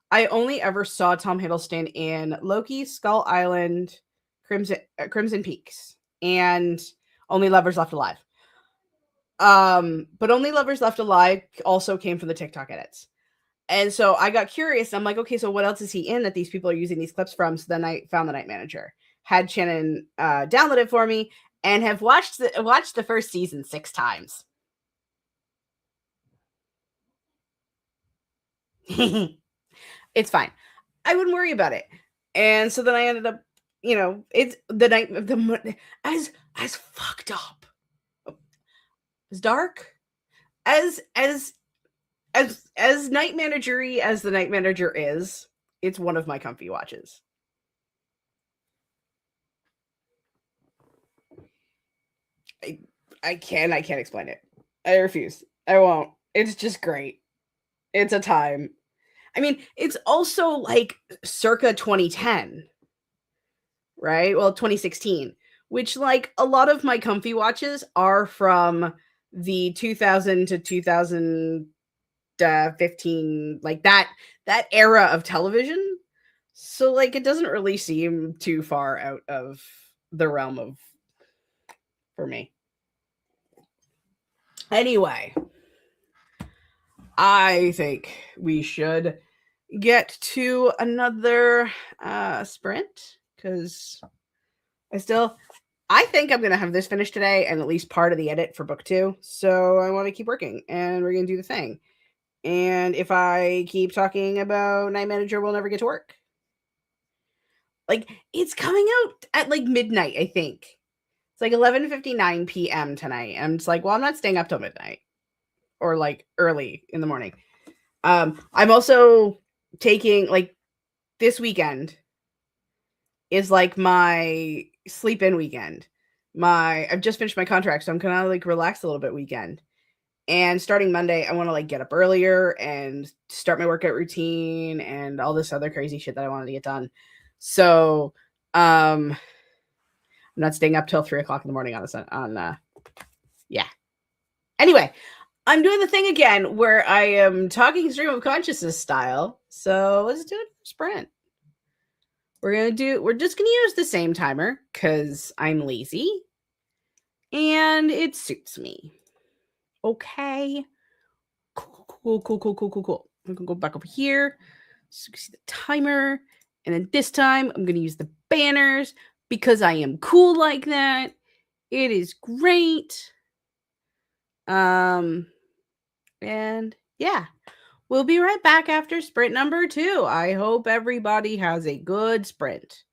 I only ever saw Tom Hiddleston in Loki, Skull Island, Crimson Peaks, and Only Lovers Left Alive. But Only Lovers Left Alive also came from the TikTok edits. And so I got curious. I'm like, okay, so what else is he in that these people are using these clips from? So then I found The Night Manager, had Shannon download it for me, and have watched the first season 6 times. It's fine. I wouldn't worry about it. And so then I ended up, it's the night of the as fucked up, as dark, as Night Manager-y as the Night Manager is. It's one of my comfy watches. I can't explain it. I refuse. I won't. It's just great. It's a time. I mean, it's also like circa 2010, right? Well, 2016, which like a lot of my comfy watches are from the 2000 to 2015, like that era of television. So like it doesn't really seem too far out of the realm of for me. Anyway, I think we should get to another sprint, because I think I'm gonna have this finished today and at least part of the edit for book 2. So I want to keep working, and we're gonna do the thing. And if I keep talking about Night Manager, we'll never get to work. Like, it's coming out at like midnight, I think. It's like 11:59 p.m. tonight. And I'm just like, well, I'm not staying up till midnight or like early in the morning. I'm also taking like this weekend is like my sleep in weekend. I've just finished my contract, so I'm kind of like relax a little bit weekend. And starting Monday, I want to like get up earlier and start my workout routine and all this other crazy shit that I wanted to get done. So, I'm not staying up till 3:00 in the morning yeah. Anyway, I'm doing the thing again where I am talking stream of consciousness style. So let's do it for sprint. We're just gonna use the same timer because I'm lazy and it suits me. Okay. Cool. I'm gonna go back over here. So you can see the timer. And then this time I'm gonna use the banners because I am cool like that. It is great. And yeah, we'll be right back after sprint number 2. I hope everybody has a good sprint.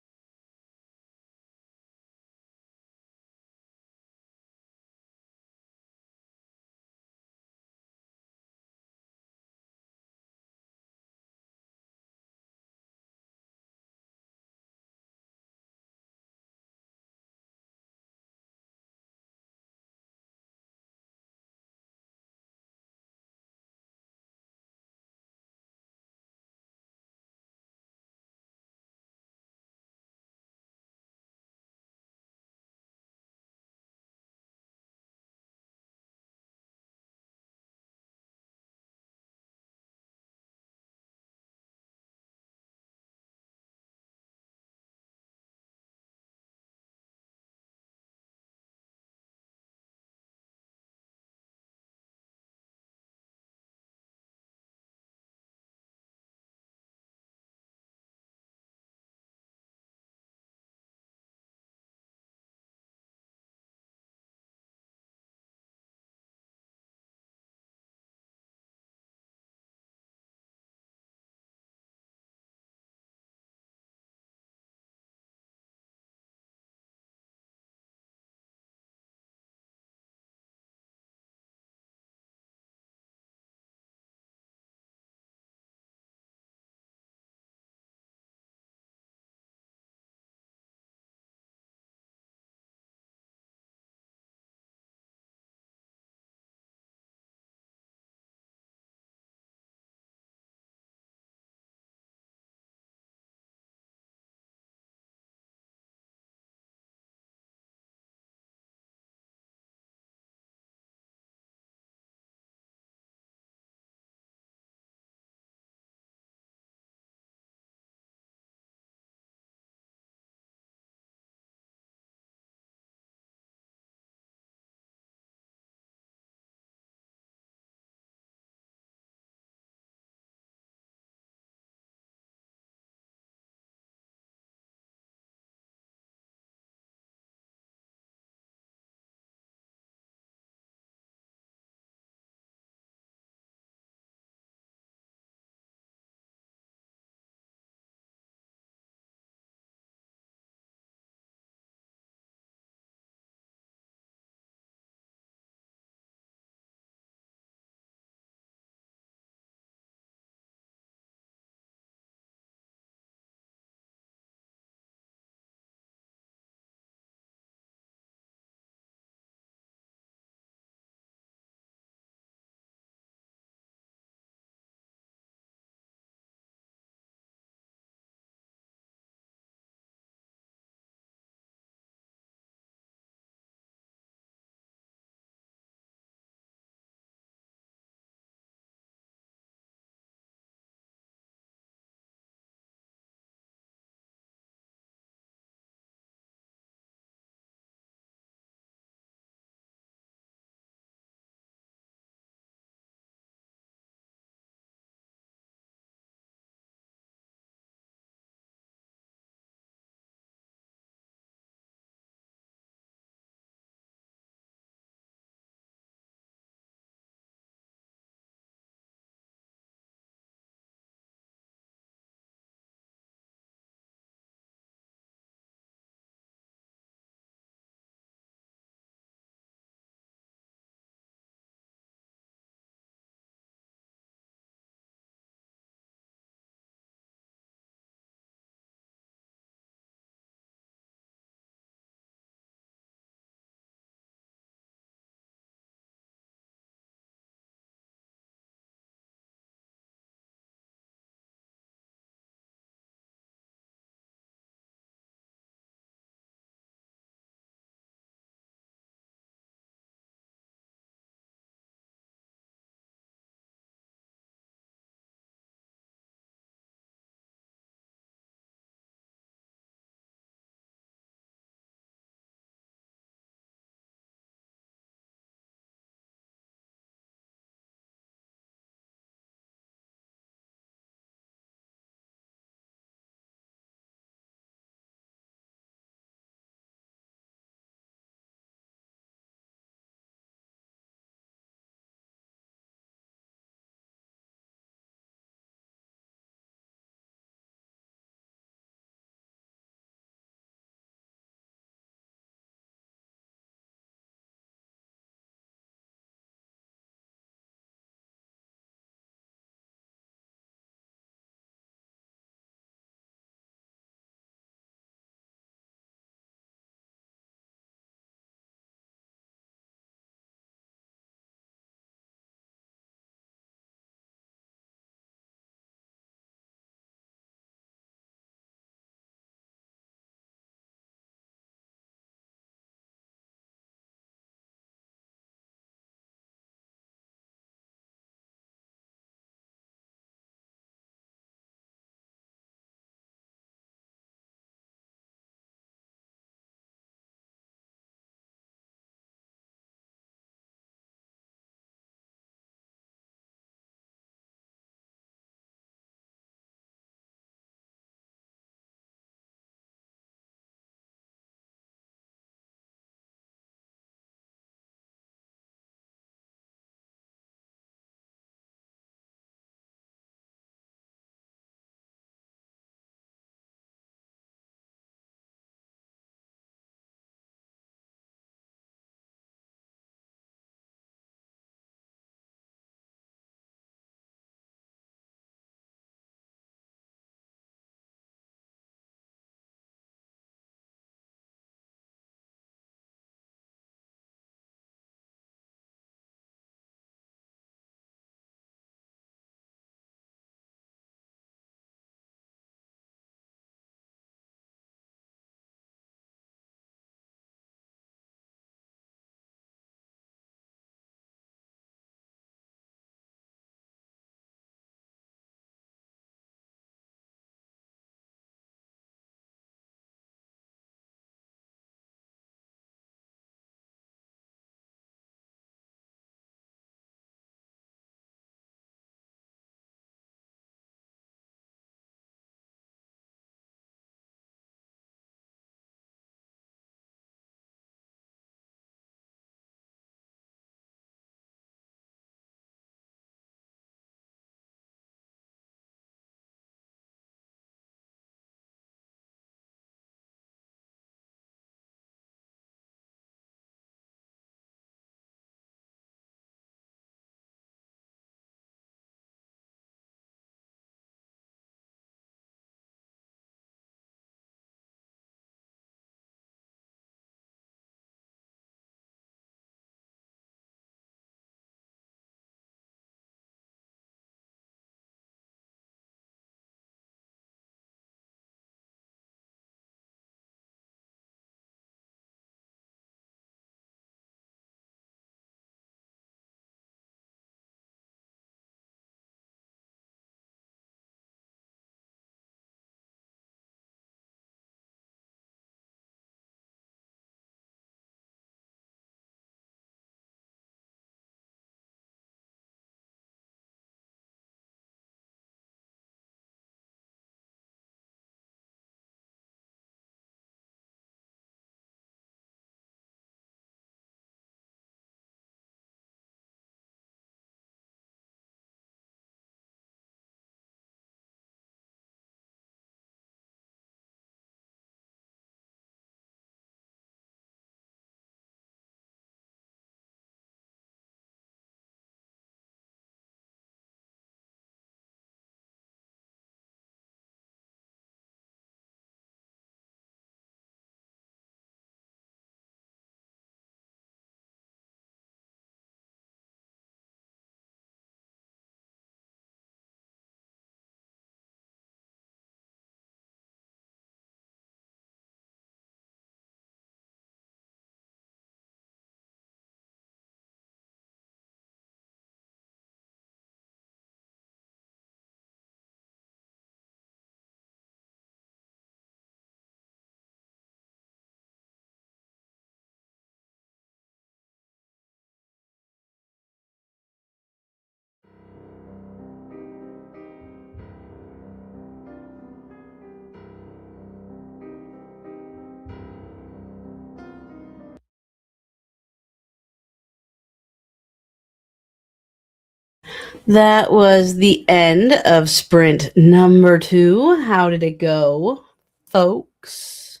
That was the end of sprint number 2. How did it go, folks?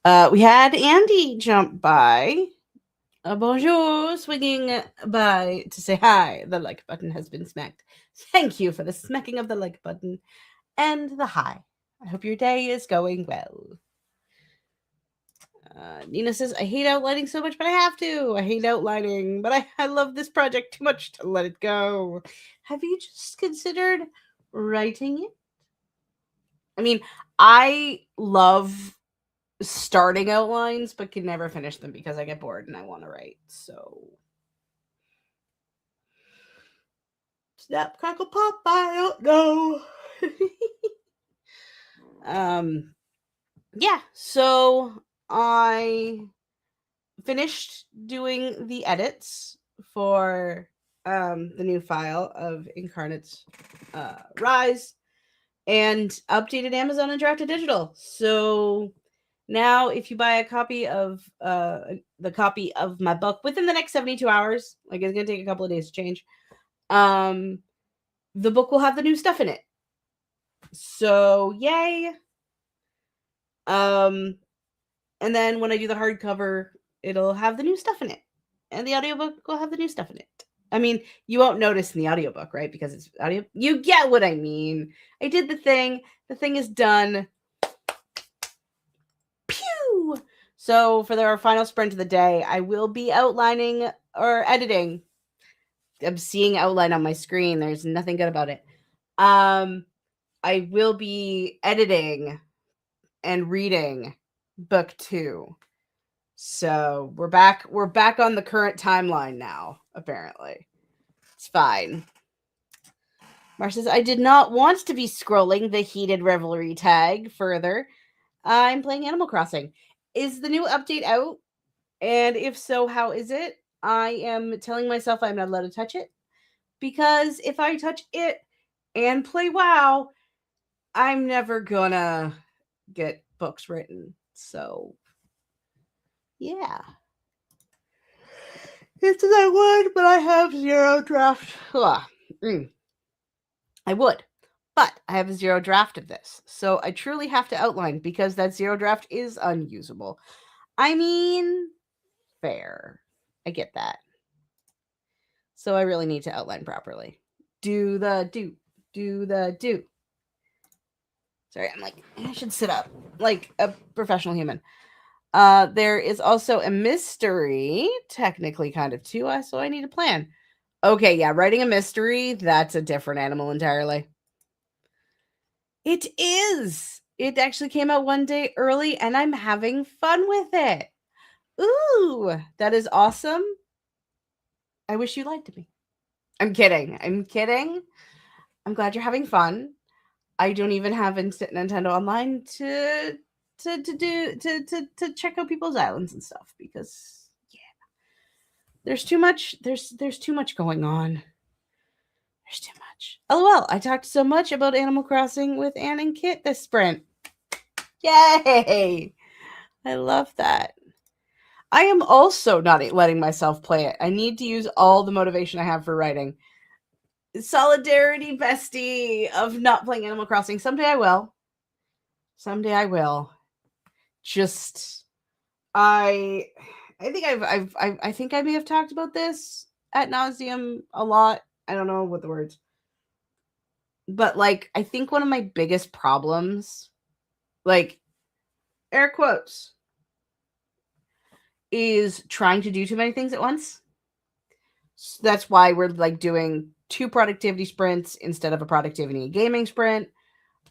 We had Andy jump by. Bonjour, swinging by to say hi. The like button has been smacked. Thank you for the smacking of the like button and the hi. I hope your day is going well. Nina says, I hate outlining so much, but I have to. I hate outlining, but I love this project too much to let it go. Have you just considered writing it? I mean, I love starting outlines, but can never finish them because I get bored and I want to write. So, snap, crackle, pop, I don't know. Yeah, so I finished doing the edits for the new file of Incarnate's Rise and updated Amazon and drafted digital. So now if you buy a copy of the copy of my book within the next 72 hours, like it's gonna take a couple of days to change, the book will have the new stuff in it. So yay. And then when I do the hardcover, it'll have the new stuff in it. And the audiobook will have the new stuff in it. I mean, you won't notice in the audiobook, right? Because it's audio. You get what I mean. I did the thing. The thing is done. Pew! So for our final sprint of the day, I will be outlining or editing. I'm seeing outline on my screen. There's nothing good about it. I will be editing and reading book 2. So we're back on the current timeline now, apparently. It's fine. Mar says, I did not want to be scrolling the heated revelry tag further. I'm playing Animal Crossing. Is the new update out? And if so, how is it? I am telling myself I'm not allowed to touch it. Because if I touch it and play WoW, I'm never gonna get books written. So, yeah. It's as I would, but I have 0 draft. I would, but I have a 0 draft of this. So I truly have to outline because that 0 draft is unusable. I mean, fair. I get that. So I really need to outline properly. Do the do. Sorry, I'm like, I should sit up like a professional human. There is also a mystery, technically kind of too, so I need a plan. Okay, yeah, writing a mystery, that's a different animal entirely. It is. It actually came out one day early and I'm having fun with it. Ooh, that is awesome. I wish you liked me. I'm kidding. I'm glad you're having fun. I don't even have Nintendo Online to check out people's islands and stuff because there's too much too much going on. There's too much. LOL, I talked so much about Animal Crossing with Ann and Kit this sprint. Yay! I love that. I am also not letting myself play it. I need to use all the motivation I have for writing. Solidarity, bestie, of not playing Animal Crossing. Someday I will. Just I think I think I may have talked about this ad nauseum a lot. I don't know what the words. But like I think one of my biggest problems, like air quotes, is trying to do too many things at once. So that's why we're like doing 2 productivity sprints instead of a productivity and gaming sprint.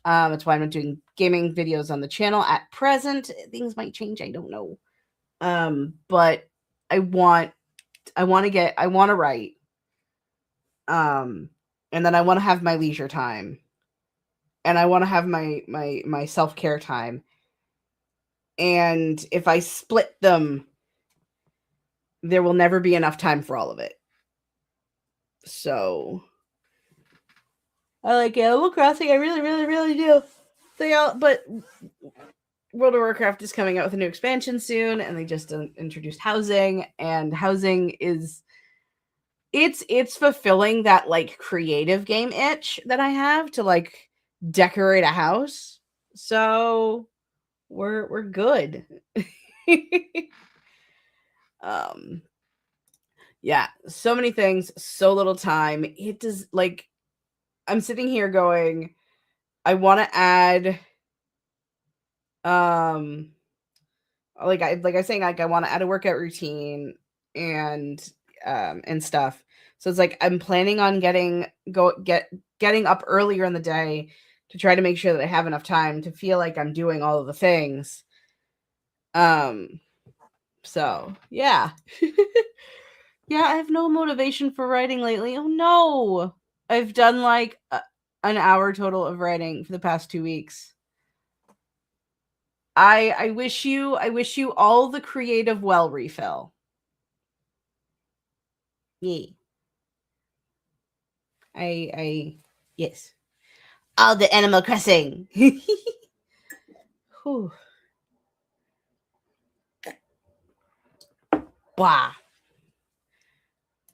That's why I'm not doing gaming videos on the channel at present. Things might change. I don't know. But I want to write. And then I want to have my leisure time. And I want to have my self-care time. And if I split them, there will never be enough time for all of it. So I like Animal Crossing. I really, really, really do. But World of Warcraft is coming out with a new expansion soon, and they just introduced housing, and housing is it's fulfilling that like creative game itch that I have to like decorate a house. So we're good. um yeah, so many things, so little time. It does like I'm sitting here going, I want to add um like I was saying, like I want to add a workout routine and and stuff. So it's like I'm planning on getting up earlier in the day to try to make sure that I have enough time to feel like I'm doing all of the things. Um so yeah. Yeah, I have no motivation for writing lately. Oh no. I've done like an hour total of writing for the past 2 weeks. I wish you all the creative well refill. Yeah. I yes. All the Animal Crossing. Whew. Blah.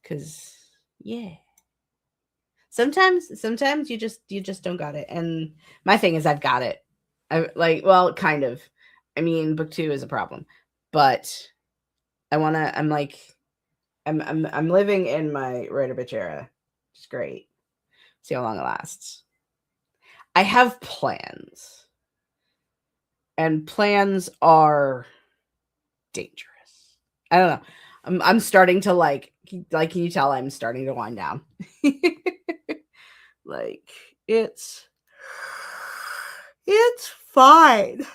Cause yeah. Sometimes you just don't got it. And my thing is I've got it. I like well, kind of. I mean, book 2 is a problem. But I'm like I'm living in my writer bitch era. It's great. See how long it lasts. I have plans. And plans are dangerous. I don't know. I'm starting to like can you tell I'm starting to wind down? Like it's fine.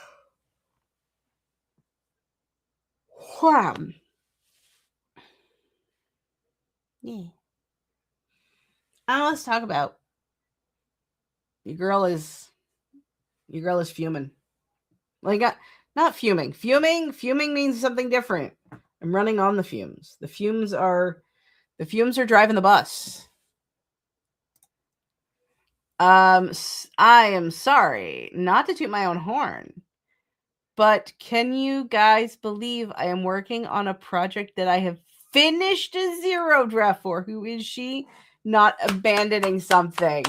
Wham. Yeah. Let's talk about your girl is fuming. Like not fuming. Fuming means something different. I'm running on the fumes. The fumes are driving the bus. I am sorry, not to toot my own horn, but can you guys believe I am working on a project that I have finished a zero draft for? Who is she? Not abandoning something.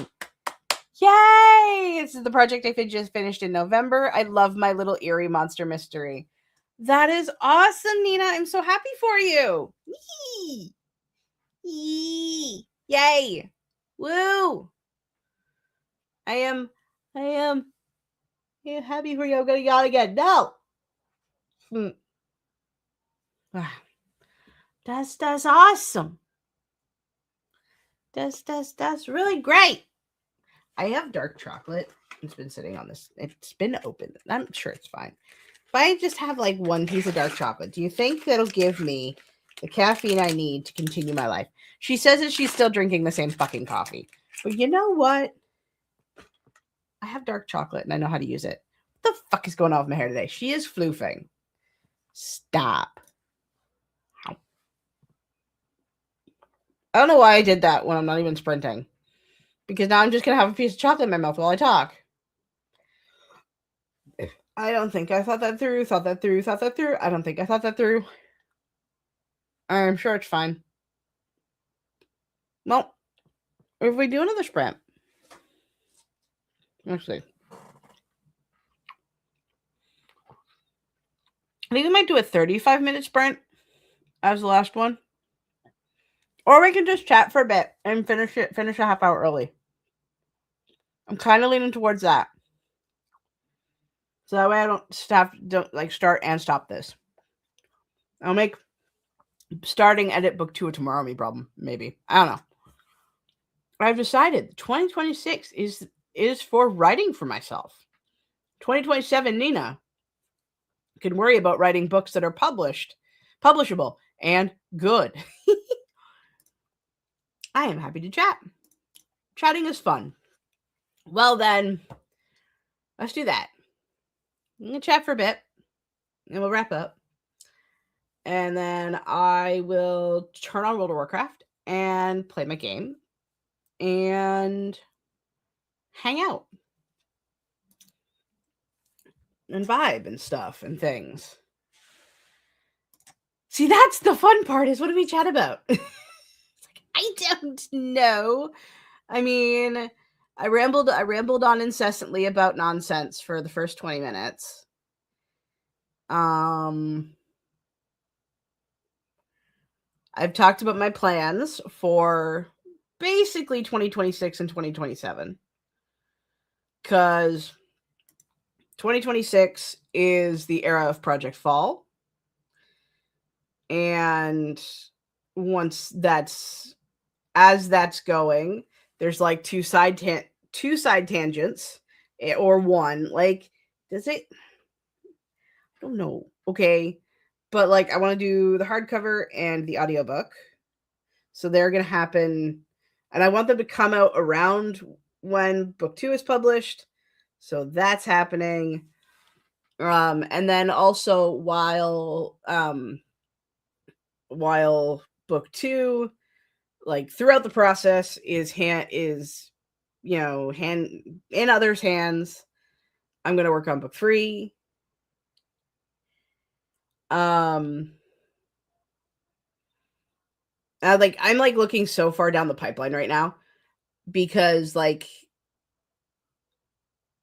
Yay! This is the project I just finished in November. I love my little eerie monster mystery. That is awesome, Nina. I'm so happy for you. Yee! Yee! Yay! Woo! I am happy for you. I'm gonna yawn again. No. That's awesome. That's really great. I have dark chocolate. It's been sitting on this. It's been open. I'm sure it's fine. If I just have like one piece of dark chocolate, do you think that'll give me the caffeine I need to continue my life? She says that she's still drinking the same fucking coffee. But you know what? I have dark chocolate and I know how to use it. What the fuck is going on with my hair today? She is floofing. Stop. I don't know why I did that when I'm not even sprinting. Because now I'm just going to have a piece of chocolate in my mouth while I talk. I don't think I thought that through. I don't think I thought that through. I'm sure it's fine. Well, if we do another sprint. Let's see. I think we might do a 35-minute sprint as the last one. Or we can just chat for a bit and finish a half hour early. I'm kind of leaning towards that. So that way I don't start and stop this. I'll make starting edit book 2 tomorrow me problem. Maybe. I don't know. I've decided 2026 is for writing for myself. 2027, Nina can worry about writing books that are publishable, and good. I am happy to chat. Chatting is fun. Well then, let's do that. I'm going to chat for a bit, and we'll wrap up. And then I will turn on World of Warcraft and play my game and hang out and vibe and stuff and things. See, that's the fun part, is what do we chat about? It's like, I don't know. I mean, I rambled on incessantly about nonsense for the first 20 minutes. I've talked about my plans for basically 2026 and 2027. Cuz 2026 is the era of Project Fall. And once that's going, there's like two side tangents, or one. Like, does it? I don't know. Okay, but like I want to do the hardcover and the audiobook, so they're gonna happen, and I want them to come out around when book 2 is published. So that's happening. And then also while book 2, like throughout the process, is hand in others' hands, I'm gonna work on book 3. I'm like looking so far down the pipeline right now, because like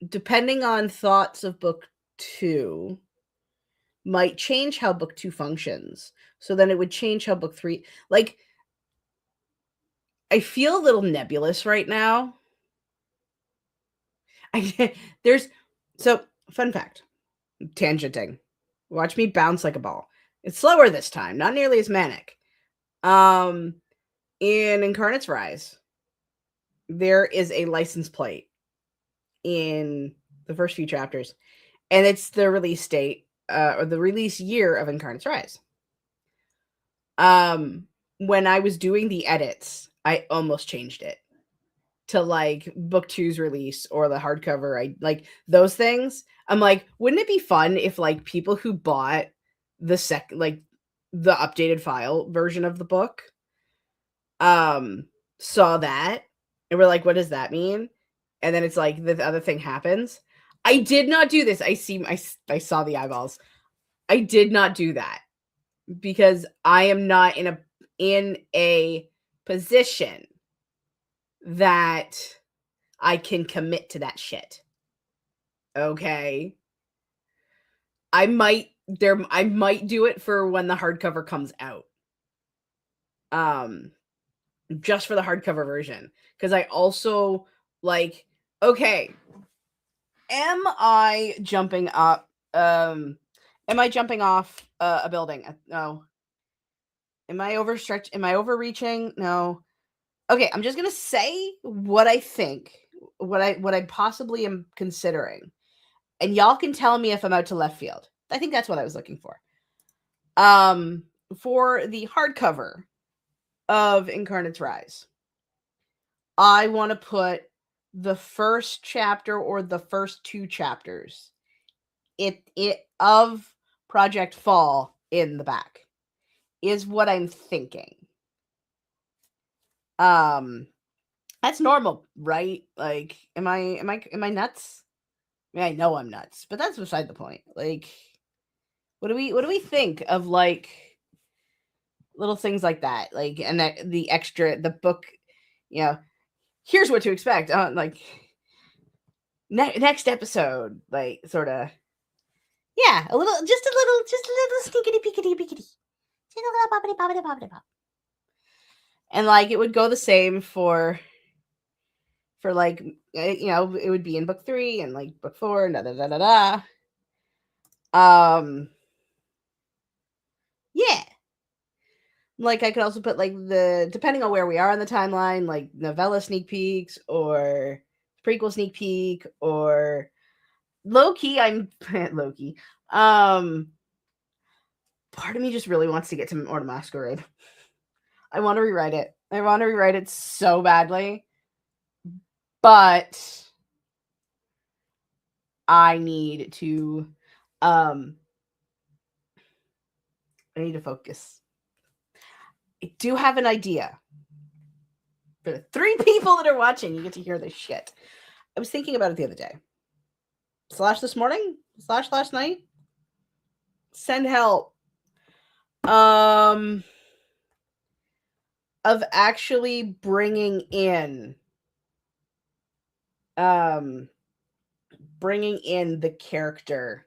depending on thoughts of book 2 might change how book 2 functions. So then it would change how book 3, like, I feel a little nebulous right now. There's so fun fact, tangenting. Watch me bounce like a ball. It's slower this time, not nearly as manic. In Incarnate's Rise, there is a license plate in the first few chapters, and it's the release date, or the release year of Incarnate's Rise. When I was doing the edits, I almost changed it to like book 2's release or the hardcover. I like those things. I'm like, wouldn't it be fun if like people who bought the the updated file version of the book saw that and we're like, what does that mean? And then it's like the other thing happens. I did not do this. I saw the eyeballs. I did not do that because I am not in a position that I can commit to that shit. Okay. I might do it for when the hardcover comes out. Just for the hardcover version, because I also like, okay, am I jumping up am I jumping off a building? No. Am I overstretched? Am I overreaching? No. Okay, I'm just going to say what I think, what I possibly am considering. And y'all can tell me if I'm out to left field. I think that's what I was looking for. For the hardcover of Incarnate's Rise, I want to put the first chapter or the first 2 chapters of Project Fall in the back is what I'm thinking. That's normal, right? Like, am I nuts? I mean, I know I'm nuts, but that's beside the point. Like, what do we think of like little things like that? Like, and that the book, here's what to expect. Like next episode, like sort of, yeah, a little sneakity peekity peekity, and like it would go the same for like it would be in book 3 and like book 4 and da da da da da. Yeah. Like I could also put like depending on where we are on the timeline, like novella sneak peeks or prequel sneak peek or low key. I'm low key. Part of me just really wants to get to Order Masquerade. I want to rewrite it. I want to rewrite it so badly, but I need to focus. I do have an idea. For the 3 people that are watching, you get to hear this shit. I was thinking about it the other day. / this morning? / last night? Send help. of actually bringing in the character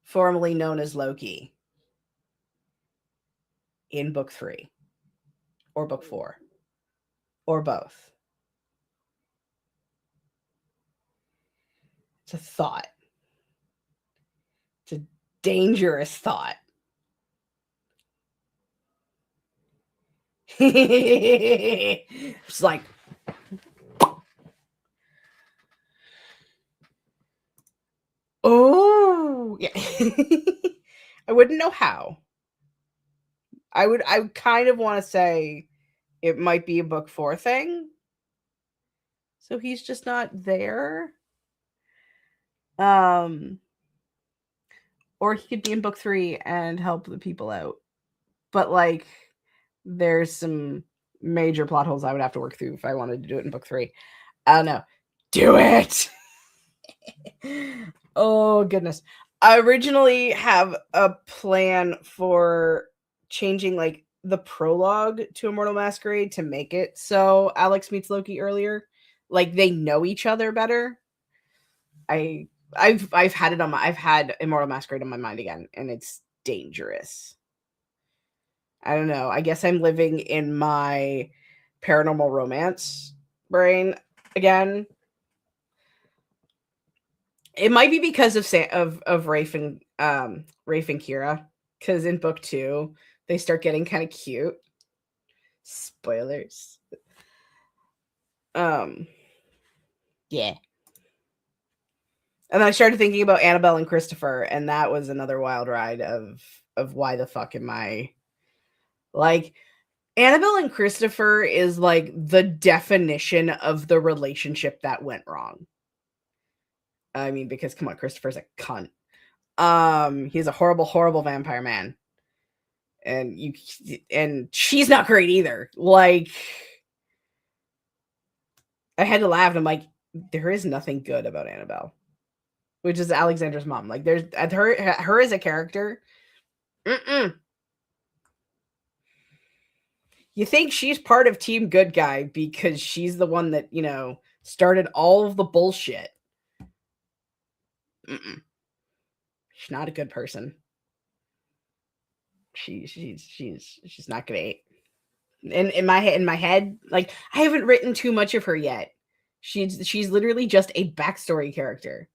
formerly known as Loki in book 3 or book 4 or both. It's a thought. It's a dangerous thought. It's like, oh, yeah. I wouldn't know how. I would kind of want to say it might be a book 4 thing. So he's just not there. Or he could be in book 3 and help the people out. But like there's some major plot holes I would have to work through if I wanted to do it in book 3. I don't know. Do it. Oh goodness. I originally have a plan for changing like the prologue to Immortal Masquerade to make it so Alex meets Loki earlier. Like they know each other better. I've had it on my I've had Immortal Masquerade on my mind again, and it's dangerous. I don't know. I guess I'm living in my paranormal romance brain again. It might be because of Rafe and Kira, because in book 2 they start getting kind of cute. Spoilers. Yeah. And I started thinking about Annabelle and Christopher, and that was another wild ride of why the fuck am I like Annabelle and Christopher is like the definition of the relationship that went wrong. I mean, because come on, Christopher's a cunt. He's a horrible, horrible vampire man. And she's not great either. Like I had to laugh and I'm like, there is nothing good about Annabelle. Which is Alexandra's mom. Like there's her as a character. You think she's part of Team Good Guy because she's the one that, started all of the bullshit. She's not a good person. She's not great. In my head, like I haven't written too much of her yet. She's literally just a backstory character.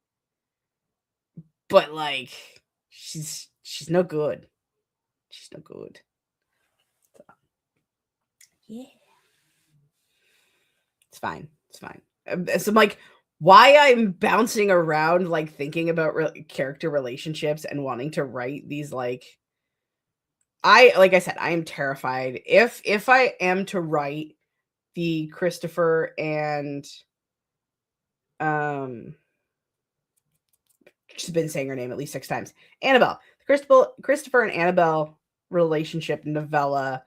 But like she's no good. She's no good. So, yeah. It's fine. It's fine. So I'm like, why I'm bouncing around, like thinking about character relationships and wanting to write these, like I said, I am terrified. If I am to write the Christopher and she's been saying her name at least 6 times. Annabelle. Christopher and Annabelle relationship novella.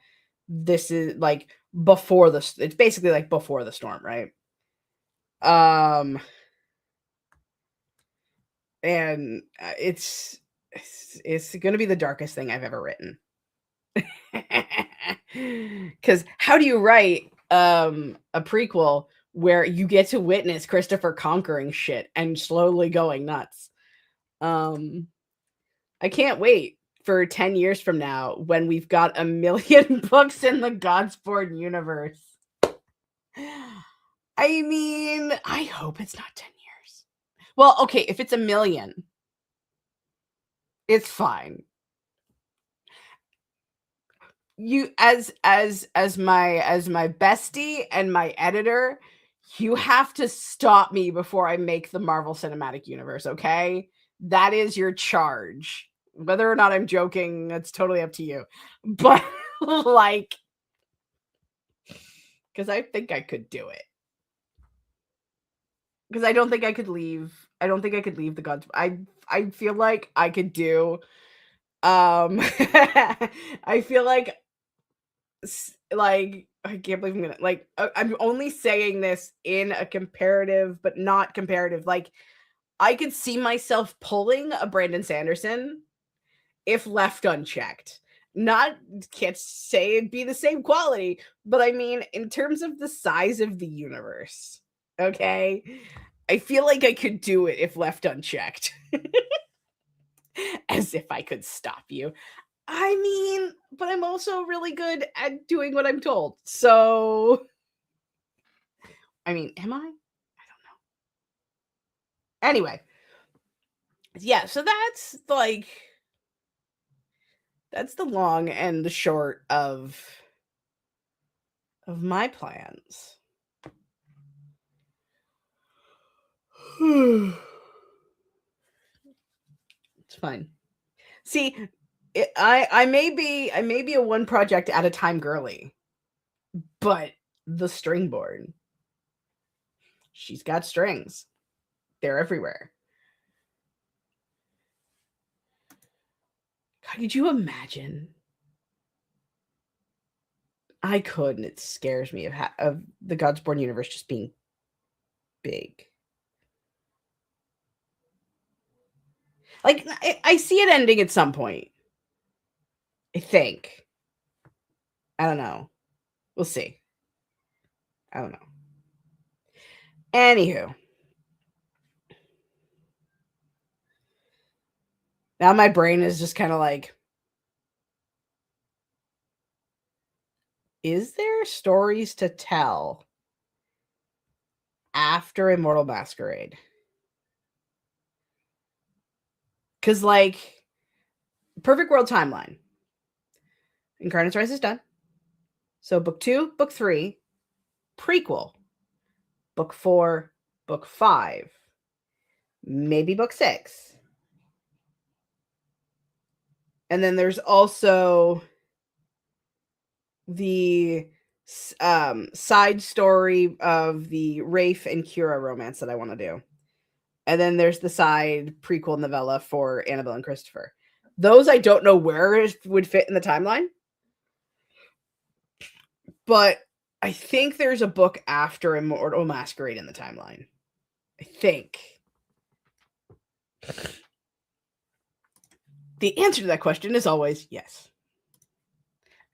This is like before the it's basically like before the storm, right? And it's going to be the darkest thing I've ever written. Cuz how do you write a prequel where you get to witness Christopher conquering shit and slowly going nuts? I can't wait for 10 years from now when we've got 1 million books in the Godsborn universe. I mean, I hope it's not 10 years. Well, okay, if it's 1 million, it's fine. You as my bestie and my editor, you have to stop me before I make the Marvel Cinematic Universe, okay? That is your charge. Whether or not I'm joking, that's totally up to you. But like, because I think I could do it. Because I don't think I could leave. I don't think I could leave the gods. I feel like I could do. I feel like I can't believe I'm gonna like. I'm only saying this in a comparative, but not comparative. Like, I could see myself pulling a Brandon Sanderson if left unchecked. Can't say it'd be the same quality, but I mean, in terms of the size of the universe, okay, I feel like I could do it if left unchecked. As if I could stop you. I mean, but I'm also really good at doing what I'm told. So, I mean, am I? I don't know. Anyway, yeah, so that's the long and the short of my plans. It's fine. See, I may be a one project at a time girly, but the string board, she's got strings. They're everywhere. God, could you imagine? I could, and it scares me of the Godsborn universe just being big. Like, I see it ending at some point. I think. I don't know. We'll see. I don't know. Anywho. Now my brain is just kind of like, is there stories to tell after Immortal Masquerade? Because, like, Perfect World timeline. Incarnate's Rise is done. So book 2, book 3, prequel. Book 4, book 5. Maybe book 6. And then there's also the side story of the Rafe and Kira romance that I want to do. And then there's the side prequel novella for Annabelle and Christopher. Those I don't know where it would fit in the timeline. But I think there's a book after Immortal Masquerade in the timeline. I think. The answer to that question is always yes.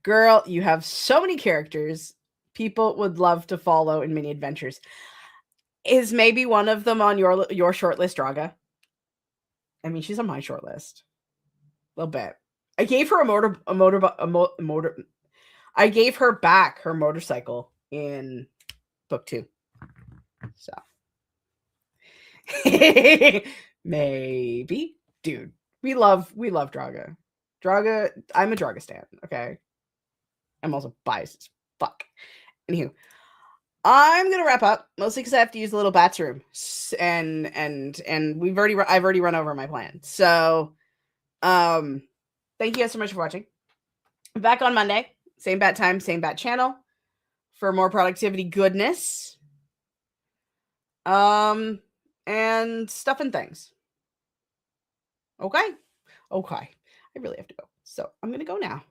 Girl, you have so many characters people would love to follow in mini adventures. Is maybe one of them on your short list, Draga? I mean, she's on my short list. A little bit. I gave her I gave her back her motorcycle in book 2. So maybe, dude. We love Draga. Draga, I'm a Draga stan, okay? I'm also biased as fuck. Anywho, I'm gonna wrap up, mostly because I have to use the little bats room, and I've already run over my plan. So, thank you guys so much for watching. I'm back on Monday, same bat time, same bat channel, for more productivity goodness, and stuff and things. Okay. I really have to go, so I'm gonna go now.